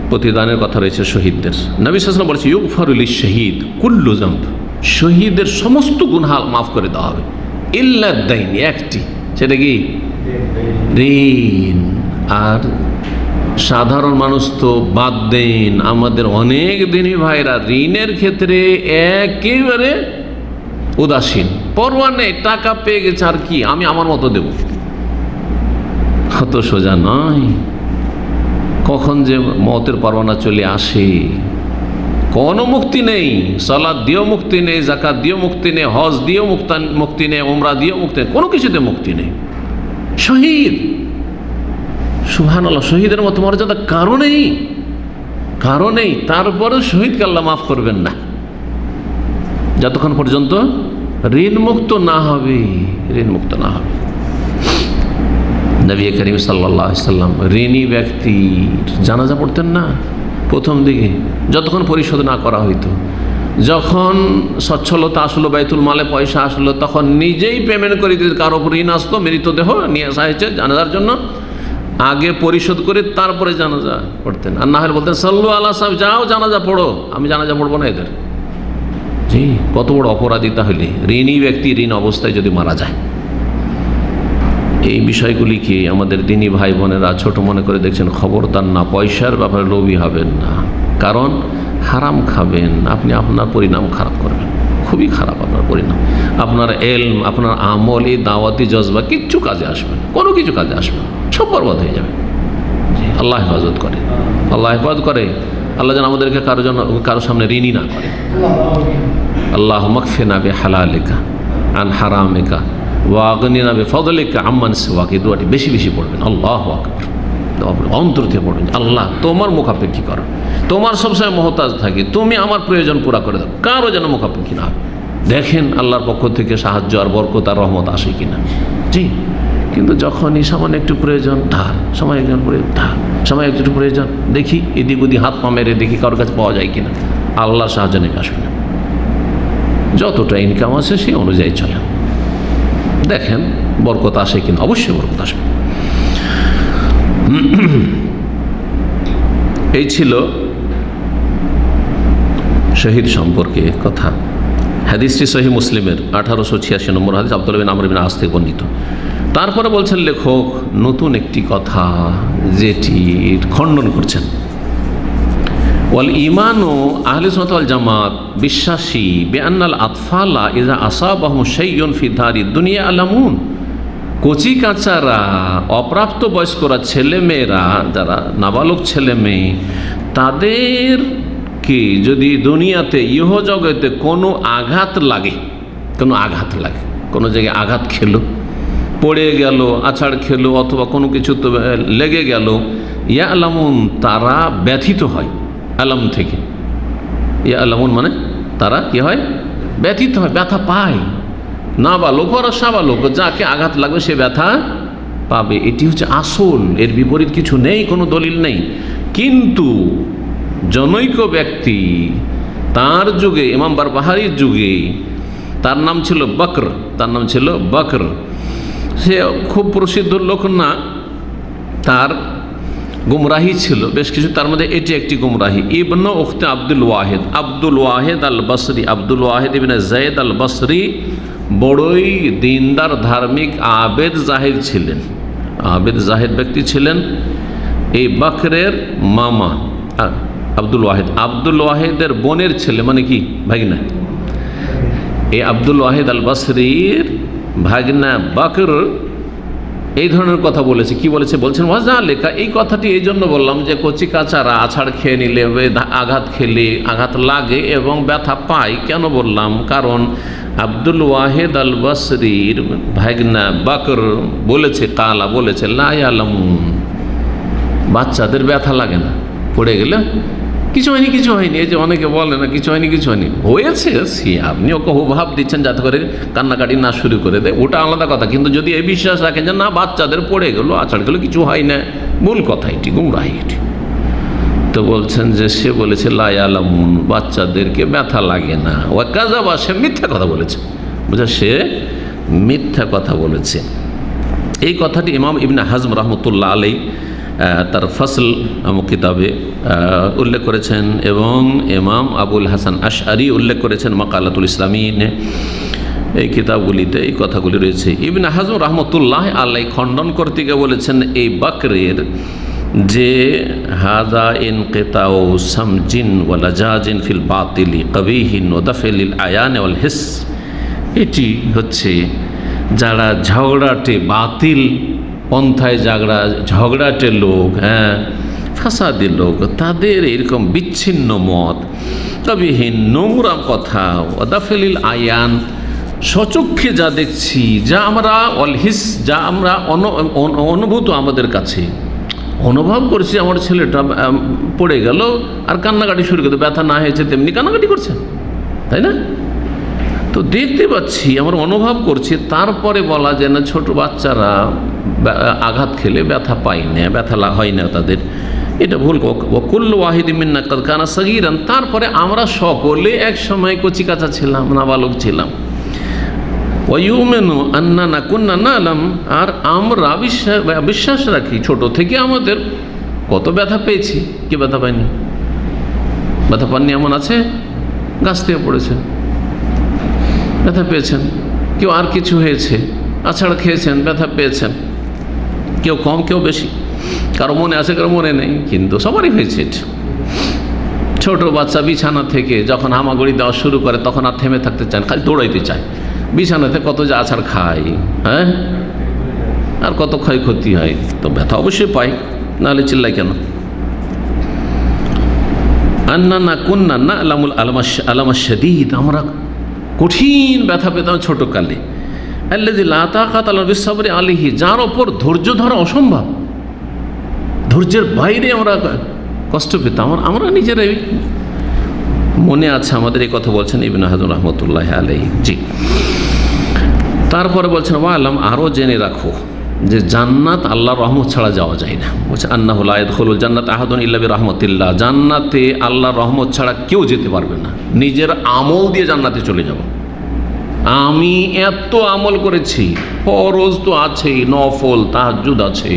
প্রতিদানের কথা রয়েছে শহীদদের। নবী সাল্লাল্লাহু আলাইহি ওয়াসাল্লাম বলেছে ইউগফারু লিশ-শাহীদ কুল্লু যামব, শহীদের সমস্ত গুনাহ মাফ করে দেওয়া হবে, ইল্লা দাইন, একটি, সেটা কি ঋণ। আর সাধারণ মানুষ তো বাদ দেন, আমাদের অনেক দিনই ভাইরা ঋণের ক্ষেত্রে একেবারে উদাসীন, পরোয়া নেই, টাকা পেয়ে গেছে আর কি, আমি আমার মতো দেব। অত সোজা নয়, কখন যে মওতের পরোয়ানা চলে আসে কোনো মুক্তি নেই। সালাত দিয়েও মুক্তি নেই, যাকাত দিয়েও মুক্তি নেই, হজ দিয়েও মুক্তি নেই, উমরা দিয়েও মুক্তি নেই, কোনো কিছুতে মুক্তি নেই। শহীদ, সুবহানাল্লাহ, শহীদের মতো মর্যাদা কারো নেই, তারপরে শহীদকে আল্লাহ মাফ করবেন না যতক্ষণ পর্যন্ত ঋণ মুক্ত না হবে। নবী করিম সাল্লাল্লাহু আলাইহি ওয়াসাল্লাম ঋণী ব্যক্তির জানাজা পড়তেন না প্রথম দিকে, যতক্ষণ পরিশোধ না করা হইতো। যখন সচ্ছলতা আসলো, বাইতুল মালে পয়সা আসলো, তখন নিজেই পেমেন্ট করে দিতে, কারো উপর ঋণ আসতো, মৃতদেহ নিয়ে আসা হয়েছে জানাজার জন্য, আগে পরিশোধ করে তারপরে জানাজা পড়তেন, আর না হলে বলতেন সাল্লু আল্লাহ সাহেব যাও জানাজা পড়ো, আমি জানাজা পড়বো না এদের। জি, কত বড় অপরাধী তাহলে ঋণী ব্যক্তি ঋণ অবস্থায় যদি মারা যায়। এই বিষয়গুলিকে আমাদের দিনী ভাই বোনেরা ছোট মনে করে দেখছেন। খবরদার না, পয়সার ব্যাপারে লোভী হবেন না, কারণ হারাম খাবেন, আপনি আপনার পরিণাম খারাপ করবেন, খুবই খারাপ আপনার পরিণাম। আপনার এলম, আপনার আমল, এই দাওয়াতি জজবা কিচ্ছু কাজে আসবে না, কোনো কিছু কাজে আসবে না, সব বরবাদ হয়ে যাবে। আল্লাহ হেফাজত করে, আল্লাহ হেফাজত করে। আল্লাহ যেন আমাদেরকে কারো সামনে ঋণী না করে। আল্লাহ মাকফিনা বিহালালিকা আন হারামিকা ওয়া আগনিনা বিফদলিকা আম্মান সিওয়াক। এই দোয়াটি বেশি বেশি পড়বেন। আল্লাহু আকবার, অন্তর থেকে পড়বেন। আল্লাহ তোমার মুখাপেক্ষী করো, তোমার সবসময় মহতাজ থাকি, তুমি আমার প্রয়োজন পুরা করে দাও, কারো যেন মুখাপেক্ষী না হয়। দেখেন আল্লাহর পক্ষ থেকে সাহায্য আর বরকত আর রহমত আসে কিনা। জি, কিন্তু যখনই সামান্য একটু প্রয়োজন ধার, সময় একজন প্রয়োজন ধার, সময় একটু প্রয়োজন দেখি এদিক ওদিক হাত পা মেরে দেখি কারোর কাছে পাওয়া যায় কিনা, আল্লাহর সাহায্য নেমে আসবে না। যতটা ইনকাম আছে সেই অনুযায়ী চলেন, দেখেন বরকত আসে কিনা, অবশ্যই বরকত আসবে। এই ছিল শহীদ সম্পর্কে কথা। হাদিসটি সহিহ মুসলিমের 1886 নম্বর হাদিস, আব্দুল্লাহ বিন আমর বিন আস থেকে বর্ণিত। তারপরে বলছেন লেখক নতুন একটি কথা যেটি খণ্ডন করছেন। ওয়াল ঈমানু আহলে সুন্নাত ওয়াল জামাত বিশ্বাসী বিআন্নাল আতফালা ইযা আসাবাহুম শাইউন ফি দারিদ দুনিয়া আলামুন। কচি কাঁচারা, অপ্রাপ্ত বয়স্করা, ছেলে মেয়েরা, যারা নাবালক ছেলে মেয়ে, তাদেরকে যদি দুনিয়াতে ইহ জগতে কোনো আঘাত লাগে, কোনো জায়গায় আঘাত খেলো, পড়ে গেল, আছাড় খেলো, অথবা কোনো কিছু তো লেগে গেল, ইয়া আলামুন তারা ব্যথিত হয়। আলাম থেকে ইয়া আলামুন মানে তারা কি হয়, ব্যথিত হয়, ব্যথা পায়। নাবালক আর সাবালক যাকে আঘাত লাগবে সে ব্যথা পাবে, এটি হচ্ছে আসল। এর বিপরীত কিছু নেই, কোনো দলিল নেই। কিন্তু জনৈক ব্যক্তি, তার যুগে ইমাম বারবাহারির যুগে, তার নাম ছিল বকর, সে খুব প্রসিদ্ধ লোক না, তার গুমরাহি ছিল বেশ কিছু, তার মধ্যে এটি একটি গুমরাহি। ইবনে উখতে আব্দুল ওয়াহেদ আল বসরি, আব্দুল ওয়াহেদ ইবনে যায়েদ আল বসরি বড়ই দিনদার, ধার্মিক, আবেদ জাহিদ ছিলেন, আবেদ জাহিদ ব্যক্তি ছিলেন। এই বকরের মামা আব্দুল ওয়াহেদের বোনের ছেলে, মানে কি ভাগিনা, এই আব্দুল ওয়াহেদ আল বসরির ভাগিনা বকর এই ধরনের কথা বলেছে। কি বলেছে? বলছেন ওয়াজা লেখা, এই কথাটি এই জন্য বললাম যে কচি কাচারা আছাড় খেয়ে নিলে, আঘাত খেলে, আঘাত লাগে এবং ব্যথা পায়। কেন বললাম? কারণ আব্দুল ওয়াহেদ আল বসরির ভাগনা বকর বলেছে, কালা বলেছে, লা ইয়ালামুন, বাচ্চাদের ব্যথা লাগে না, পড়ে গেলে কিছু হয়নি। এই যে অনেকে বলে না কিছু হয়নি, হয়েছে, সে আপনি ওকে ভাব দিচ্ছেন যাতে করে কান্নাকাটি না শুরু করে দেয়, ওটা আলাদা কথা। কিন্তু যদি এই বিশ্বাস রাখেন যে না বাচ্চাদের পড়ে গেলো, আছাড় গেলো, কিছু হয় না, ভুল কথা, এটি গুমরাহি। এটি তো বলছেন যে সে বলেছে লা ইয়ালামুন, বাচ্চাদেরকে ব্যথা লাগে না। ওয়া কাযাবা, সে মিথ্যা কথা বলেছে, বুঝা, সে মিথ্যা কথা বলেছে। এই কথাটি ইমাম ইবনে হাজম রহমতুল্লাহ আলাইহি তার ফসল কিতাবে উল্লেখ করেছেন, এবং ইমাম আবুল হাসান আশআরি উল্লেখ করেছেন মাকালাতুল ইসলামিন। এই কিতাবগুলিতে এই কথাগুলি রয়েছে। ইবনে হাজম রহমতুল্লাহ আলাইহি খণ্ডন করতে গিয়ে বলেছেন এই বকরের যে হাযা ইনকিতাউ সামজিন ওয়া লাজাজিন ফিল বাতিলি কবিহিন ওয়া দাফিল আয়ান ওয়াল হিস, এটি হচ্ছে যারা ঝগড়াটে, বাতিল পন্থায় ঝগড়াটে লোক, ফাসাদি লোক, তাদের এরকম বিচ্ছিন্ন মত, কবিহীন নোংরা কথা, ওয়াদাফিল আয়ান, স্বচক্ষে যা দেখছি, যা আমরা অলহিস, যা আমরা অনুভূত, আমাদের কাছে অনুভব করছি, আমার ছেলেটা পড়ে গেল আর কান্নাকাটি শুরু করে, ব্যথা না হয়েছে তেমনি কান্নাকাটি করছে, তাই না? তো দেখতে পাচ্ছি, আমরা অনুভব করছি, তারপরে বলা যায় না ছোট বাচ্চারা আঘাত খেলে ব্যথা পায় না, ব্যথা হয় না তাদের, এটা ভুল। কুল্লু ওয়াহিদ মিন্না কাদ কানা সগীরান, তারপরে আমরা সকলে এক সময় কচিকাচা ছিলাম, নাবালক ছিলাম, ওয়ায়ুমিনু আন্নানা কুন্না না'লাম, আর আমরা বিশ্বাস রাখি ছোট থেকে আমাদের কত ব্যথা পেয়েছি। কি ব্যথা পাইনি? ব্যথা পাননি এমন আছে? গাছ থেকে পড়েছেন, ব্যথা পেয়েছেন। কেউ আর কিছু হয়েছে, আছাড় খেয়েছেন, ব্যথা পেয়েছেন। কেউ কম কেউ বেশি, কারো মনে আছে কারো মনে নেই, কিন্তু সবারই হয়েছে এটা। ছোট বাচ্চা বিছানা থেকে যখন হামাগুড়ি দেওয়া শুরু করে তখন আর থেমে থাকতে চায় না, খালি দৌড়াইতে চায়। বিছানাতে কত যে আছাড় খায়, হ্যাঁ, আর কত ক্ষয়ক্ষতি হয়। তো ব্যথা অবশ্যই পাই, নাহলে চিল্লাই কেন? আন্নানা কুন্না না'লামুল আলামা শাদীদ, আমরা কঠিন ব্যথা পেতাম ছোটকালে। আল্লাযী লা তাকাতা লানা বিসসবরি আলাইহি, যার ওপর ধৈর্য ধরা অসম্ভব, ধৈর্যের বাইরে আমরা কষ্ট পেতাম। আমরা নিজেরাই মনে আছে আমাদের এই কথা বলছেন ইবনে হাজম রাহমাতুল্লাহি আলাইহি। জি, তারপরে বলছেন ওয়ালাম, আরও জেনে রাখো যে জান্নাত আল্লাহর রহমত ছাড়া যাওয়া যায় না। বলছে আন্নাহু লা ইয়াদখুলুল জান্নাত আহাদুন ইল্লা বিরহমাতিল্লাহ, জান্নাতে আল্লাহর রহমত ছাড়া কেউ যেতে পারবে না। নিজের আমল দিয়ে জান্নাতে চলে যাব। আমি এত আমল করেছি, ফরজ তো আছেই, নফল তাহাজ্জুদ আছে,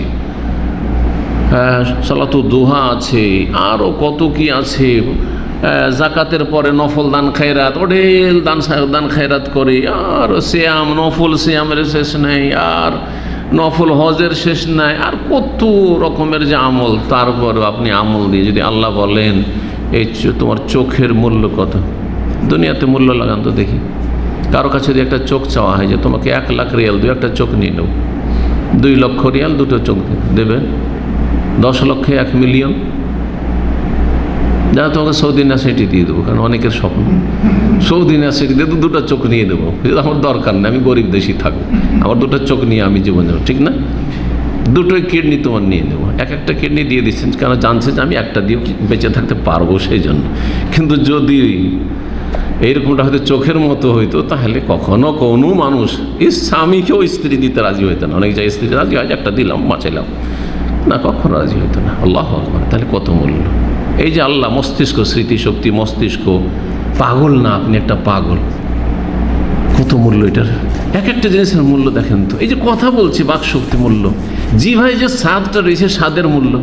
সালাতুদ দুহা আছে, আরও কত কি আছে, জাকাতের পরে নফল দান খায়রাত, ওঢেল দান খায়রাত করে, আর সিয়াম, নফল সিয়ামের শেষ নেই, আর নফল হজের শেষ নাই, আর কত রকমের যে আমল। তারপরে আপনি আমল দিয়ে যদি আল্লাহ বলেন এই তোমার চোখের মূল্য কত, দুনিয়াতে মূল্য লাগান তো দেখি। কারো কাছে যদি একটা চোখ চাওয়া হয় যে তোমাকে 1 লাখ রিয়াল দু একটা চোখ নিয়ে নেব, 2 লক্ষ রিয়াল দুটো চোখ দেবে, 10 লক্ষে 1 মিলিয়ন, যা তোমাকে সৌদি ন্যাশনালিটি দিয়ে দেবো, কারণ অনেকের স্বপ্ন সৌদি ন্যাশনালিটি দিয়ে 2টা চোখ নিয়ে দেবো, আমার দরকার নেই, আমি গরিব দেশি থাকবো, আমার 2টা চোখ নিয়ে আমি জীবন যাবো, ঠিক না? 2টোই কিডনি তোমার নিয়ে নেবো, একটা কিডনি দিয়ে দিচ্ছেন, কারণ জানছে যে আমি একটা দিয়ে বেঁচে থাকতে পারবো সেই জন্য। কিন্তু যদি এইরকমটা হয়তো চোখের মতো হইতো, তাহলে কখনো কোনো মানুষ স্বামীকেও স্ত্রী দিতে রাজি হইতো না। অনেক জায়গায় স্ত্রী রাজি হয়, একটা দিলাম বাঁচাইলাম, না, কখনো রাজি হইতো না। আল্লাহু আকবার, তাহলে কত মূল্য। এই যে আল্লাহ মস্তিষ্ক, স্মৃতিশক্তি, মস্তিষ্ক, পাগল না আপনি, একটা পাগল, কত মূল্য এটার। এক একটা জিনিসের মূল্য দেখেন তো। এই যে কথা বলছি, বাকশক্তি মূল্য, জিভায় যে স্বাদটা রয়েছে, স্বাদের মূল্য।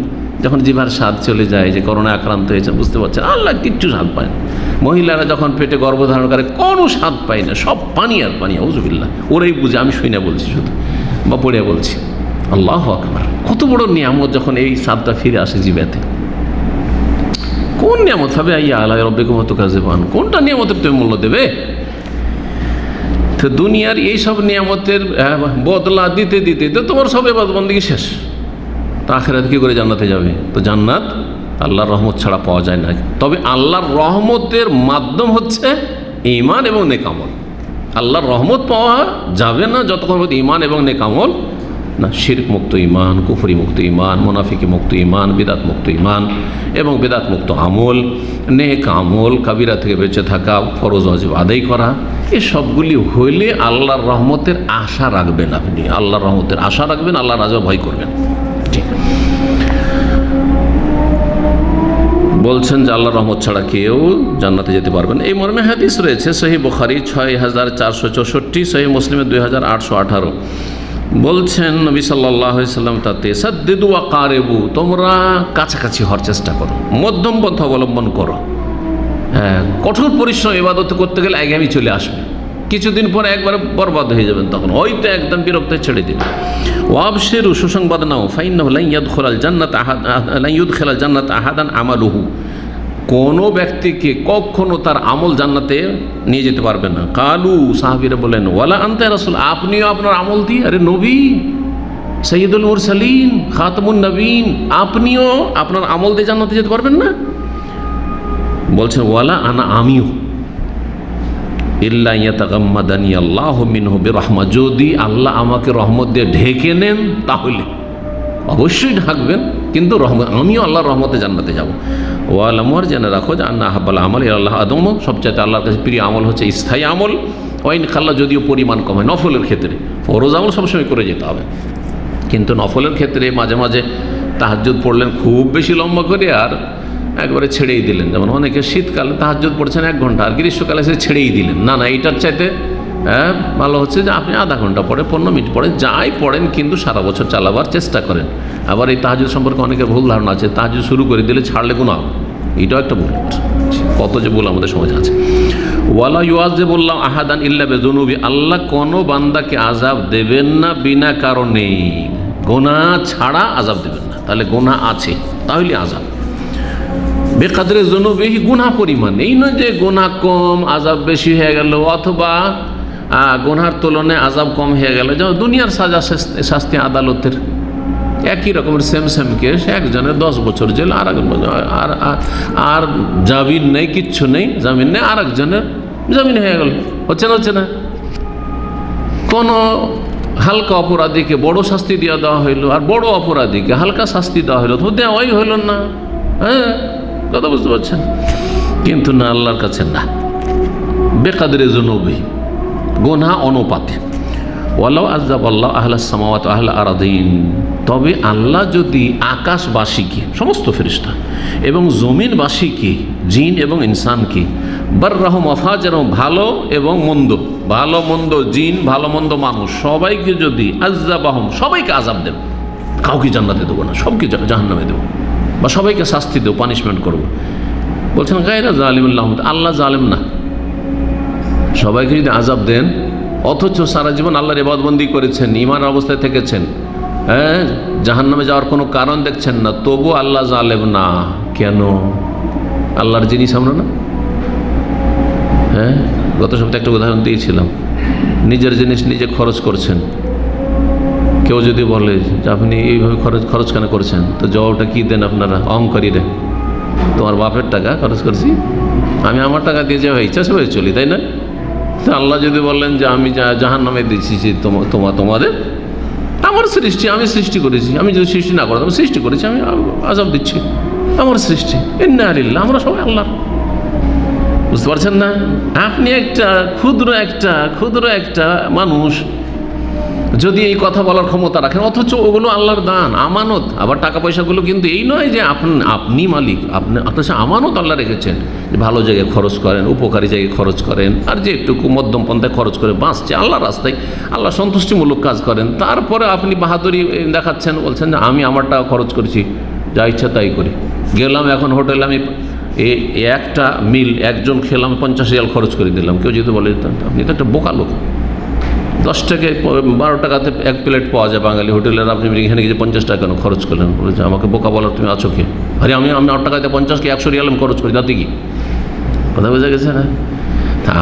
যখন জিভার স্বাদ চলে যায়, যে করোনা আক্রান্ত হয়েছে, বুঝতে পারছেন আল্লাহ কিচ্ছু স্বাদ পায় না। মহিলারা যখন পেটে গর্ভধারণ করে কোনো স্বাদ পায় না, সব পানি আর পানি, আউযুবিল্লাহ। ওরাই বুঝে, আমি শুই না বলছি শুধু, বা পড়িয়া বলছি। আল্লাহু আকবার, কত বড় নিয়ামত যখন এই স্বাদটা ফিরে আসে জিভাতে। কোন নিয়ামত হবে? আইয়া আলা রাব্বিকুম তুকাযিবান, কোনটা নিয়ামতের তুমি মূল্য দেবে? তো দুনিয়ার এই সব নিয়ামতের বদলা দিতে দিতে তো তোমার সব ইবাদত বন্দেগী শেষ। তো আখিরাত কি করে জান্নাতে যাবে? তো জান্নাত আল্লাহর রহমত ছাড়া পাওয়া যায় না। তবে আল্লাহর রহমতের মাধ্যম হচ্ছে ঈমান এবং নেক আমল। আল্লাহর রহমত পাওয়া যাবে না যতক্ষণ ঈমান এবং নেক আমল না। শিরক মুক্ত ঈমান, কুফরি মুক্ত ঈমান, মুনাফিকি মুক্ত ঈমান, বিদাত মুক্ত ঈমান এবং বিদাত মুক্ত আমল, নেক আমল, কাবিরা থেকে বেঁচে থাকা, ফরজ ওয়াজিব আদায় করা, এই সবগুলি হইলে আল্লাহর রহমতের আশা রাখবেন। আপনি আল্লাহর রহমতের আশা রাখবেন, আল্লাহর রাজা ভয় করবেন। ঠিক বলছেন যে আল্লাহর রহমত ছাড়া কেউ জান্নাতে যেতে পারবেন। এই মর্মে হাদিস রয়েছে সহিহ বুখারী 6464, সহিহ মুসলিমে 2818। বলছেন নবী সাল্লাল্লাহু আলাইহি সাল্লাম তাতে সাদ্দিদু ওয়া কারিবু, তোমরা কাছাকাছি হওয়ার চেষ্টা করো, মধ্যম পন্থা অবলম্বন করো। হ্যাঁ, কঠোর পরিশ্রম ইবাদত করতে গেলে আগামী চলে আসবে, কিছুদিন পরে একবারে বরবাদ হয়ে যাবেন, তখন হয়তো একদম বিরক্ত ছেড়ে দিবেন। ওয়াবশিরু, সুসংবাদ নাও, ফাইন্নাহু লান ইয়াদখুলাল জান্নাত আহাদান আমালুহু, কোনো ব্যক্তিকে কখনো তার আমল জান্নাতে নিয়ে যেতে পারবে না। কালু, সাহাবীরা বলেন, ওয়ালা আনতা ইয়া রাসূল, আপনিও আপনার আমল দিয়ে, আরে নবী সাইয়্যিদুল মুরসালিন, খাতামুন নবীন, আপনিও আপনার আমল দিয়ে জান্নাতে যেতে পারবেন না? বলছেন ওয়ালা আনা, আমিও, ইল্লা ইয়াতাগাম্মাদানি আল্লাহু মিনহু বিরহমা, যদি আল্লাহ আমাকে রহমত দিয়ে ঢেকে নেন তাহলে, অবশ্যই ঢাকবেন, কিন্তু রহমত, আমিও আল্লাহর রহমতে জান্নাতে যাব। ওয়ালামু, আর জেনে রাখো যে আন্না আহাব্বাল আমল ইলাল্লাহ আদম, সবচাইতে আল্লাহর কাছে প্রিয় আমল হচ্ছে স্থায়ী আমল। ওয়াইন খাল্লা, যদিও পরিমাণ কম হয়। নফলের ক্ষেত্রে ফরজ আমল সবসময় করে যেতে হবে, কিন্তু নফলের ক্ষেত্রে মাঝে মাঝে তাহাজ্জুদ পড়লেন খুব বেশি লম্বা করে, আর একবারে ছেড়েই দিলেন। যেমন অনেকে শীতকালে তাহাজ্জুদ পড়ছেন 1 ঘন্টা, আর গ্রীষ্মকালে সে ছেড়েই দিলেন। না, এইটার চাইতে হ্যাঁ, ভালো হচ্ছে যে আপনি আধা ঘন্টা পরে 15 মিনিট পরে যাই পড়েন, কিন্তু সারা বছর চালাবার চেষ্টা করেন। আবার এই তাহাজ্জুদ সম্পর্কে অনেকের ভুল ধারণা আছে, তাহাজ্জুদ শুরু করে দিলে ছাড়লে গুনাহ, এটাও একটা ভুল। কত যে ভুল আমাদের সমাজে আছে। ওয়ালা ইউআযিবুল্লাহু আহাদান ইল্লা বিযুনুবি, আল্লাহ কোনো বান্দাকে আযাব দেবেন না বিনা কারণে, গুনাহ ছাড়া আযাব দেবেন না। তাহলে গুনাহ আছে, তাহলে আযাব। বেকাদরে যুনুবিহি, গুনাহ পরিমাণ, এই নয় যে গুনাহ কম আযাব বেশি হয়ে গেল, অথবা গুনার তুলনায় আযাব কম হয়ে গেল। যেমন দুনিয়ার সাজা শাস্তি আদালতের একই রকমের সেম কেস, একজনের 10 বছর জেল, আর জামিন নেই, কিচ্ছু নেই, জামিন নেই, আর একজনের জামিন হয়ে গেল। হচ্ছে না? কোনো হালকা অপরাধীকে বড় শাস্তি দেওয়া হইলো, আর বড় অপরাধীকে হালকা শাস্তি দেওয়া হইলো, তো দেওয়াই হইল না। হ্যাঁ, কথা বুঝতে পারছেন? কিন্তু না, আল্লাহর কাছে না, বেকাদরে যুনুবি, গুনাহ অনুপাতে। ওয়ালাউ আযাবাল্লাহু আহলাস সামাওয়াতি ওয়া আহলাল আরাদিন, তবে আল্লাহ যদি আকাশবাসীকে, সমস্ত ফেরেশতা এবং জমিনবাসীকে, জিন এবং ইনসানকে, বাররাহুম ওয়া ফাজরাহুম, ভালো এবং মন্দ, ভালো মন্দ জিন, ভালো মন্দ মানুষ, সবাইকে যদি আযাবাহুম, সবাইকে আযাব দেব, কাউকে জান্নাতে দেবো না, সবকে জাহান্নামে দেবো, বা সবাইকে শাস্তি দেবো, পানিশমেন্ট করবো। বলছেন গায়রা জালিমুল্লাহ, আল্লাহ জালেম না। সবাইকে যদি আযাব দেন, অথচ সারা জীবন আল্লাহর ইবাদতবন্দি করেছেন, ঈমান অবস্থায় থেকেছেন, হ্যাঁ, জাহান্নামে যাওয়ার কোনো কারণ দেখছেন না, তবু আল্লাহ জালেম না। কেন? আল্লাহর জিনিস আমরা না। হ্যাঁ, গত সপ্তাহে একটা উদাহরণ দিয়েছিলাম, নিজের জিনিস নিজে খরচ করছেন। কেউ যদি বলে যে আপনি এইভাবে খরচ কেন করছেন, তো জবাবটা কি দেন আপনারা? অহংকারীরা, তোমার বাপের টাকা খরচ করছি, আমি আমার টাকা দিয়ে যে ইচ্ছা সেভাবে চলি, তাই না? তো আল্লাহ যদি বললেন যে আমি জাহান্নামে দিচ্ছি তোমাদের, আমার সৃষ্টি, আমি সৃষ্টি করেছি, আমি যদি সৃষ্টি না করতাম, সৃষ্টি করেছি, আমি আযাব দিচ্ছি, আমার সৃষ্টি, ইন্না লিল্লাহ, আমরা সবাই আল্লাহর। বুঝতে পারছেন না? আপনি একটা ক্ষুদ্র একটা মানুষ যদি এই কথা বলার ক্ষমতা রাখেন, অথচ ওগুলো আল্লাহর দান, আমানত। আবার টাকা পয়সাগুলো কিন্তু এই নয় যে আপনি মালিক, আপনার আমানত আল্লাহ রেখেছেন, যে ভালো জায়গায় খরচ করেন, উপকারী জায়গায় খরচ করেন, আর যে একটু মধ্যম পন্থায় খরচ করে বাঁচছে আল্লাহর রাস্তায়, আল্লাহ সন্তুষ্টিমূলক কাজ করেন। তারপরে আপনি বাহাদুরি দেখাচ্ছেন, বলছেন যে আমি আমার টাকা খরচ করেছি, যা ইচ্ছা তাই করি। গেলাম এখন হোটেলে, আমি একটা মিল একজন খেলাম, 50 রিয়াল খরচ করে দিলাম। কেউ যদি বলে আপনি তো একটা বোকা লোক, 10 টাকায় 12 টাকাতে এক প্লেট পাওয়া যায় বাঙালি হোটেলের, আপনি এখানে গিয়ে 50 টাকা কেন খরচ করলেন? বলেছে আমাকে বোকা বলার তুমি আছো কে? আরে আমি 8 টাকাতে 50কে 100 রিয়াল খরচ করি, তাতে কি? কথা বোঝা গেছে না?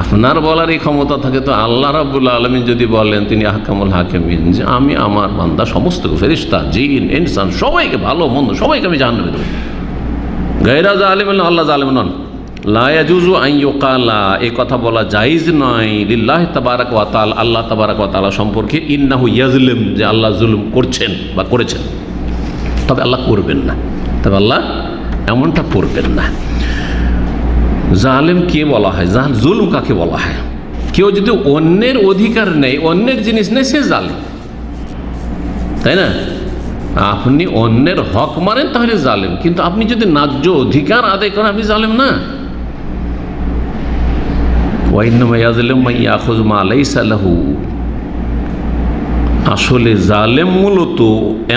আপনার বলার এই ক্ষমতা থাকে, তো আল্লাহ রাব্বুল আলামিন যদি বলেন, তিনি আহকামুল হাকিমিন, যে আমি আমার বান্দা সমস্ত ফেরেশতা, জিন, ইনসান, সবাইকে, ভালো মন্দ সবাইকে আমি জাহান্নামে দেবো। গায়রা জালিমিন, আল্লাহ জালিম নন। লা ইয়াজুজু আন ইউকালা, এই কথা বলা জায়েজ নয়, লিল্লাহি তাবারাক ওয়া তাআলা, আল্লাহ তাবারাক ওয়া তাআলা সম্পর্কে, ইন্নাহু ইয়াজলিম, যে আল্লাহ জুলুম করছেন বা করেছেন, তবে আল্লাহ করবেন না, তবে আল্লাহ এমনটা করবেন না। জালেম কে বলা হয়? জুলুম কাকে বলা হয়? কেউ যদি অন্যের অধিকার নেই, অন্যের জিনিস নেই, সে জালেম, তাই না? আপনি অন্যের হক মানেন তাহলে জালেম, কিন্তু আপনি যদি ন্যায্য অধিকার আদায় করেন, আপনি জালেম না। আসলে জালেম মূলত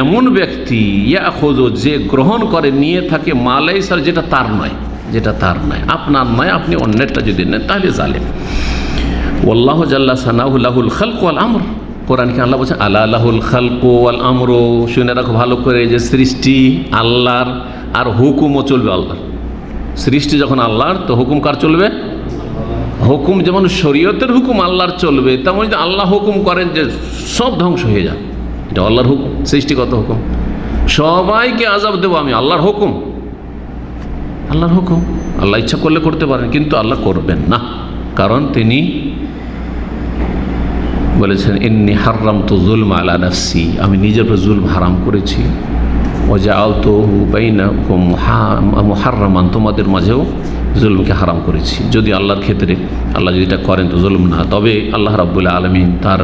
এমন ব্যক্তি, ইয়াখুযু, যে গ্রহণ করে, নিয়ে থাকে, মা লাইসা, যেটা তার নয়, আপনার নয়, আপনি অন্যেরটা যদি নেন তাহলে জালেম। ওয়াল্লাহু জাল্লা সানাহু লাহুল খালকু ওয়াল আমর, কোরআনকে আল্লাহ বলছেন আলা লাহুল খালকু ওয়াল আমর, শুনে রাখো ভালো করে, যে সৃষ্টি আল্লাহর, আর হুকুমও চলবে আল্লাহর। সৃষ্টি যখন আল্লাহর, তো হুকুম কার চলবে? হুকুম যেমন শরীয়তের হুকুম আল্লাহর চলবে, তেমন যদি আল্লাহ হুকুম করেন যে সব ধ্বংস হয়ে যায়, এটা আল্লাহর হুকুম, সৃষ্টিগত হুকুম। সবাইকে আযাব দেবো আমি, আল্লাহর হুকুম, আল্লাহ ইচ্ছা করলে করতে পারেন, কিন্তু আল্লাহ করবেন না, কারণ তিনি বলেছেন ইন্নী হাররামতু যুলমা আলা নাফসি, আমি নিজের উপর জুলম হারাম করেছি, ওয়া জাআলতুহু বাইনাকুম মুহাররামান, তোমাদের মাঝেও জুলমকে হারাম করেছি। যদি আল্লাহর ক্ষেত্রে আল্লাহ যদি এটা করেন তো জুলম না, তবে আল্লাহ রাব্বুল আলামিন তার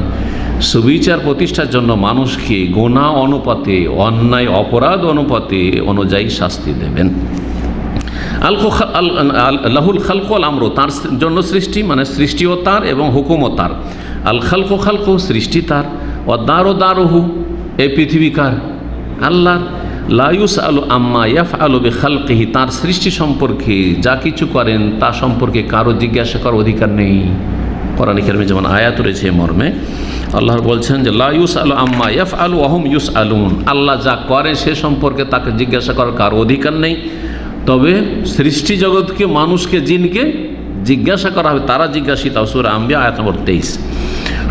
সুবিচার প্রতিষ্ঠার জন্য মানুষকে গুনাহ অনুপাতে, অন্যায় অপরাধ অনুপাতে অনুযায়ী শাস্তি দেবেন। লাহুল খালকু ওয়াল আমর, তার জন্য সৃষ্টি, মানে সৃষ্টিও তার এবং হুকুমও তার। আল খালকু খালকু, সৃষ্টি তার, ও দারো দারুহু, এই পৃথিবীকার আল্লাহ। লা ইউসআলু আম্মা ইয়াফআলু বিখালকিহি, তার সৃষ্টি সম্পর্কে যা কিছু করেন তা সম্পর্কে কারো জিজ্ঞাসা করার অধিকার নেই। কোরআন কারিমে যেমন আয়াত রয়েছে মর্মে আল্লাহ বলছেন যে লা ইউসআলু আম্মা ইয়াফআলু ওয়া হুম ইউসআলুন, আল্লাহ যা করে সে সম্পর্কে তাকে জিজ্ঞাসা করার কারো অধিকার নেই। তবে সৃষ্টি জগৎকে, মানুষকে, জিনকে জিজ্ঞাসা করা হবে, তারা জিজ্ঞাসিত। সূরা আম্বিয়া আয়াত নম্বর 23।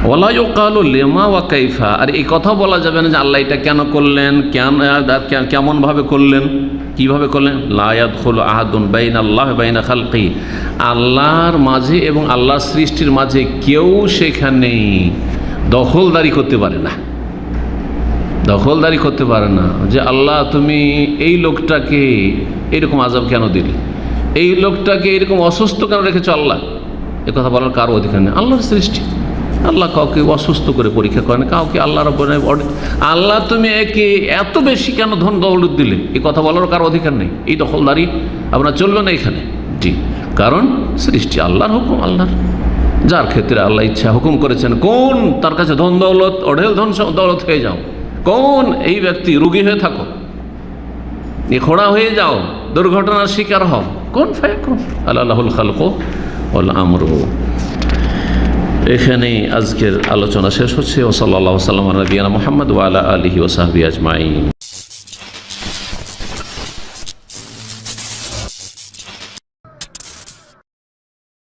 ওয়ালা ইউকালু লিমা ওয়া কাইফা, আর এই কথা বলা যাবে না যে আল্লাহ এটা কেন করলেন, কেমনভাবে করলেন, কিভাবে করলেন। লা ইয়াদখুলু আহাদুন বাইনাল্লাহি ওয়া বাইনা খালকি, আল্লাহর মাঝে এবং আল্লাহর সৃষ্টির মাঝে কেউ সেখানে দখলদারি করতে পারে না, দখলদারি করতে পারে না যে আল্লাহ তুমি এই লোকটাকে এরকম আযাব কেন দিলে, এই লোকটাকে এরকম অসুস্থ কেন রেখেছো আল্লাহ, এ কথা বলার কারো অধিকার নেই। আল্লাহর সৃষ্টি, আল্লাহ কাউকে অসুস্থ করে পরীক্ষা করেন, কাউকে আল্লাহর আল্লাহ তুমি একে এত বেশি কেন ধন দৌলত দিলে, এই কথা বলার কারো অধিকার নেই। এই দখলদারি আপনার চলবে না এখানে। জি, কারণ সৃষ্টি আল্লাহর হুকুম, আল্লাহর, যার ক্ষেত্রে আল্লাহ ইচ্ছা হুকুম করেছেন কোন তার কাছে ধন দৌলত, অঢেল ধন দৌলত হয়ে যাও, কোন এই ব্যক্তি রোগী হয়ে থাকো, খোড়া হয়ে যাও, দুর্ঘটনার শিকার হও, কোন ফায়াকুন, আল্লাহুল খালকু ওয়াল আমরু। এখানেই আজকের আলোচনা শেষ হচ্ছে। ওয়া সাল্লাল্লাহু আলা নবিয়িনা মুহাম্মদ ওয়া আলা আলিহি ওয়া সাহবিহি আজমাইন।